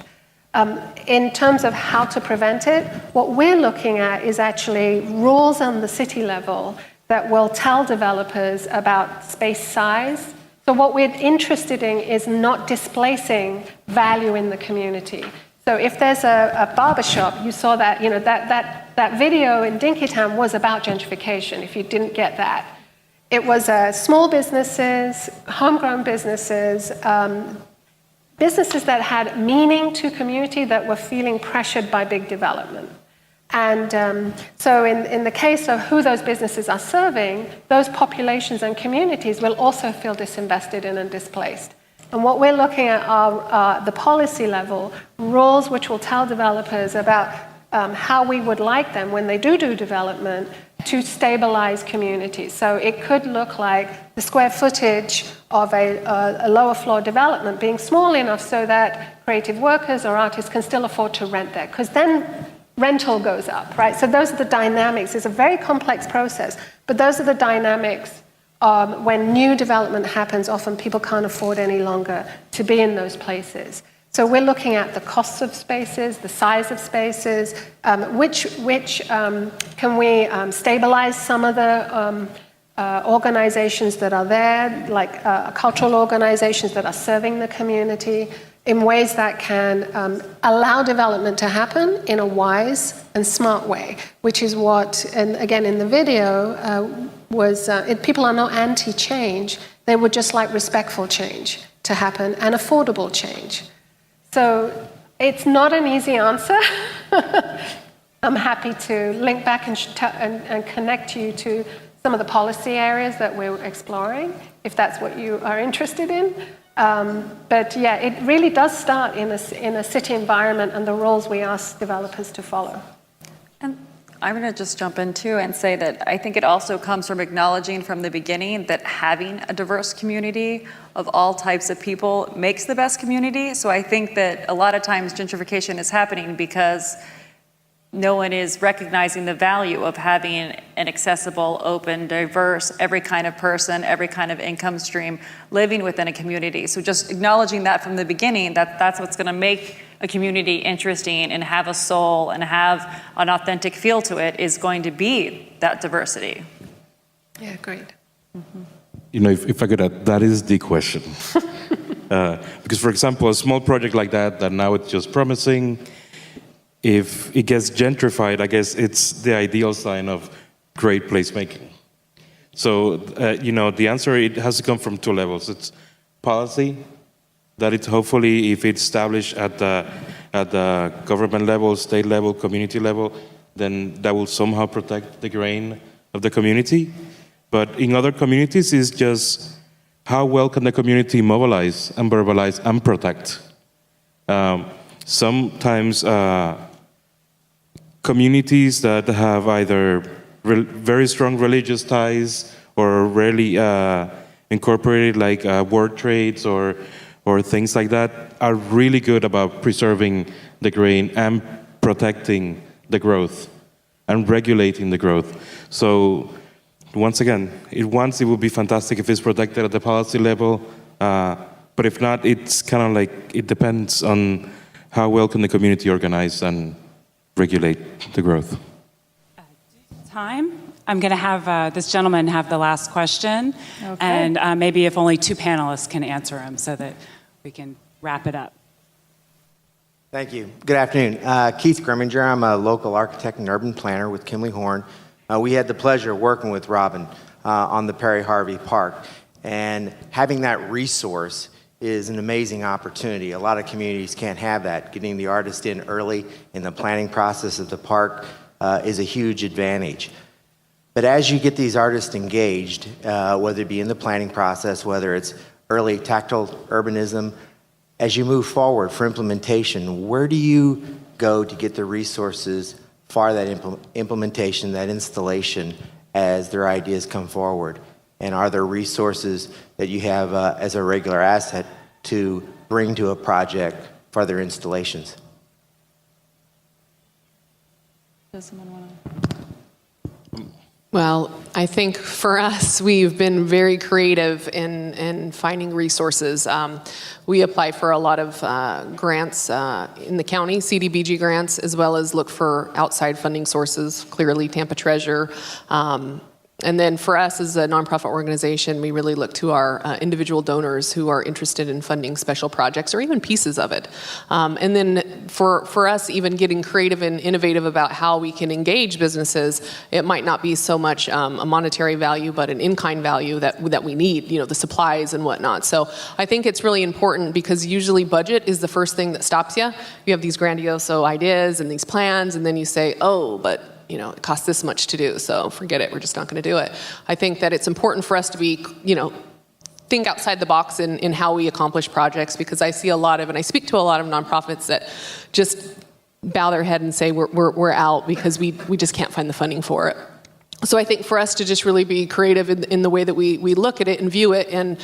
In terms of how to prevent it, what we're looking at is actually rules on the city level that will tell developers about space size. So what we're interested in is not displacing value in the community. So if there's a barbershop, you saw that, that video in Dinkytown was about gentrification, if you didn't get that. It was small businesses, homegrown businesses, businesses that had meaning to community that were feeling pressured by big development. And so in the case of who those businesses are serving, those populations and communities will also feel disinvested in and displaced. And what we're looking at are the policy level rules which will tell developers about how we would like them, when they do development, to stabilize communities. So it could look like the square footage of a lower floor development being small enough so that creative workers or artists can still afford to rent there, because then rental goes up, right? So those are the dynamics. It's a very complex process, but those are the dynamics. When new development happens, often people can't afford any longer to be in those places. So we're looking at the costs of spaces, the size of spaces, which can we stabilize some of the organizations that are there, like cultural organizations that are serving the community, in ways that can allow development to happen in a wise and smart way, which is what, and again in the video, people are not anti-change, they would just like respectful change to happen and affordable change. So It's not an easy answer. I'm happy to link back and connect you to some of the policy areas that we're exploring, if that's what you are interested in. But yeah, it really does start in a city environment and the rules we ask developers to follow. And I'm going to just jump in too and say that I think it also comes from acknowledging from the beginning that having a diverse community of all types of people makes the best community. So I think that a lot of times gentrification is happening because no one is recognizing the value of having an accessible, open, diverse, every kind of person, every kind of income stream living within a community. So just acknowledging that from the beginning, that's what's going to make a community interesting and have a soul and have an authentic feel to it is going to be that diversity. Yeah, great. Mm-hmm. You know, if I could add, that is the question. Because, for example, a small project like that now it's just promising, if it gets gentrified, I guess it's the ideal sign of great placemaking. So, you know, the answer, it has to come from two levels. It's policy, that it's hopefully, if it's established at the government level, state level, community level, then that will somehow protect the grain of the community. But in other communities, it's just how well can the community mobilize and verbalize and protect. Sometimes communities that have either very strong religious ties or rarely incorporated like word trades or things like that are really good about preserving the grain and protecting the growth and regulating the growth. So once again, it would be fantastic if it's protected at the policy level, but if not, it's kind of like, it depends on how well can the community organize and regulate the growth. Time. I'm going to have this gentleman have the last question, Okay. and maybe if only two panelists can answer him so that we can wrap it up. Thank you. Good afternoon. Keith Grimminger. I'm a local architect and urban planner with Kimley Horn. We had the pleasure of working with Robin on the Perry Harvey Park, and having that resource is an amazing opportunity. A lot of communities can't have that. Getting the artist in early in the planning process of the park is a huge advantage. But as you get these artists engaged, whether it be in the planning process, whether it's early tactile urbanism, as you move forward for implementation, where do you go to get the resources for that implementation, that installation, as their ideas come forward? And are there resources that you have as a regular asset to bring to a project for their installations? Does someone want to? Well, I think for us, we've been very creative in finding resources. We apply for a lot of grants in the county, CDBG grants, as well as look for outside funding sources, clearly Tampa Treasure. And then for us as a nonprofit organization, we really look to our individual donors who are interested in funding special projects or even pieces of it. And then for us, even getting creative and innovative about how we can engage businesses, it might not be so much a monetary value, but an in-kind value that we need, you know, the supplies and whatnot. So I think it's really important because usually budget is the first thing that stops you. You have these grandiose ideas and these plans, and then you say, oh, but you know, it costs this much to do, so forget it, we're just not going to do it. I think that it's important for us to be, you know, think outside the box in how we accomplish projects, because I see a lot of, and I speak to a lot of nonprofits that just bow their head and say we're out because we just can't find the funding for it. So I think for us to just really be creative in the way that we look at it and view it, and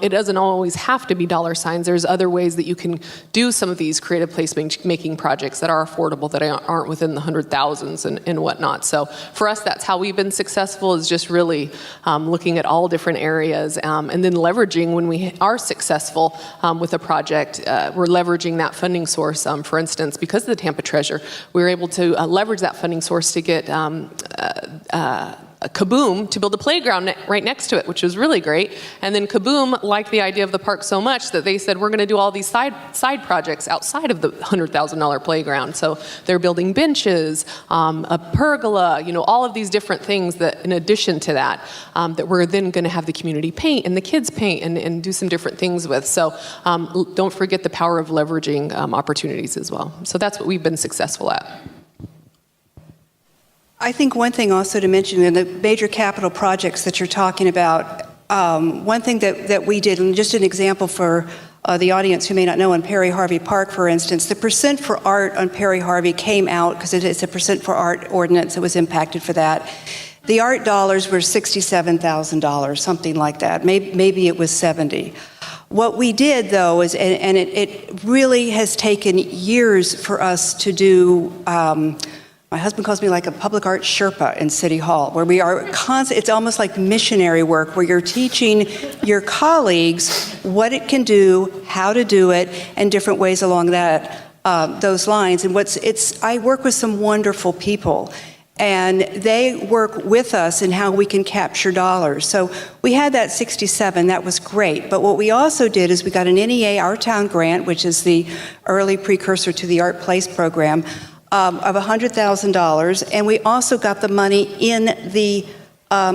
it doesn't always have to be dollar signs. There's other ways that you can do some of these creative placemaking projects that are affordable, that aren't within the $100,000s and whatnot. So for us, that's how we've been successful, is just really looking at all different areas and then leveraging when we are successful with a project. We're leveraging that funding source. For instance, because of the Tampa Treasure, we were able to leverage that funding source to get Kaboom to build a playground right next to it, which was really great. And then Kaboom liked the idea of the park so much that they said, we're going to do all these side projects outside of the $100,000 playground. So they're building benches, a pergola, all of these different things that, in addition to that, that we're then going to have the community paint and the kids paint and do some different things with. So don't forget the power of leveraging opportunities as well. So that's what we've been successful at. I think one thing also to mention in the major capital projects that you're talking about, one thing that we did, and just an example for the audience who may not know, in Perry Harvey Park, for instance, the percent for art on Perry Harvey came out because it's a percent for art ordinance that was impacted for that. The art dollars were $67,000, something like that. Maybe it was 70. What we did, though, is, and it really has taken years for us to do. My husband calls me like a public art Sherpa in City Hall, where we are it's almost like missionary work, where you're teaching your colleagues what it can do, how to do it, and different ways along those lines. And I work with some wonderful people, and they work with us in how we can capture dollars. So we had that 67, that was great. But what we also did is we got an NEA Our Town grant, which is the early precursor to the Art Place program, of $100,000, and we also got the money in the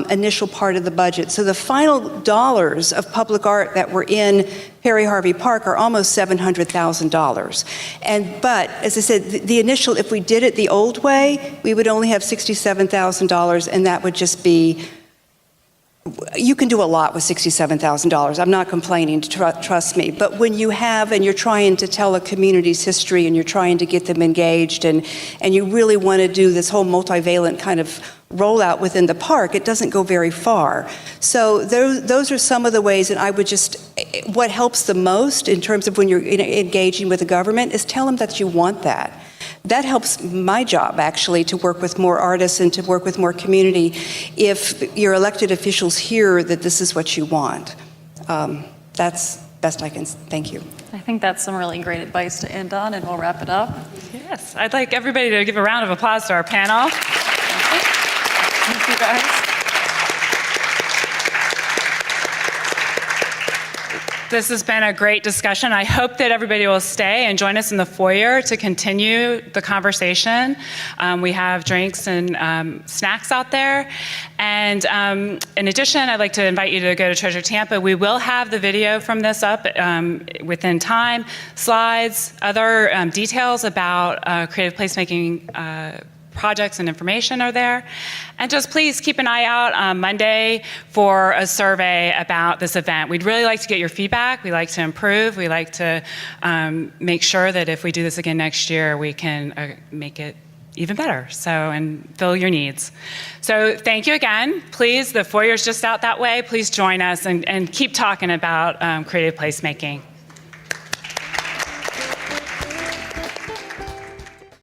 initial part of the budget. So the final dollars of public art that were in Perry Harvey Park are almost $700,000. But as I said, the initial, if we did it the old way, we would only have $67,000, and that would just be. You can do a lot with $67,000. I'm not complaining, trust me. But when you have, and you're trying to tell a community's history, and you're trying to get them engaged, and you really want to do this whole multivalent kind of rollout within the park, it doesn't go very far. So those are some of the ways, and I would what helps the most in terms of when you're engaging with the government is tell them that you want that. That helps my job, actually, to work with more artists and to work with more community if your elected officials hear that this is what you want. That's best I can. Thank you. I think that's some really great advice to end on, and we'll wrap it up. Yes, I'd like everybody to give a round of applause to our panel. Thank you, guys. This has been a great discussion. I hope that everybody will stay and join us in the foyer to continue the conversation. We have drinks and snacks out there. And in addition, I'd like to invite you to go to Treasure Tampa. We will have the video from this up within time, slides, other details about creative placemaking projects and information are there. And just please keep an eye out on Monday for a survey about this event. We'd really like to get your feedback. We like to improve. We like to make sure that if we do this again next year, we can make it even better, and fill your needs. So thank you again. Please, the foyer's just out that way. Please join us and keep talking about creative placemaking.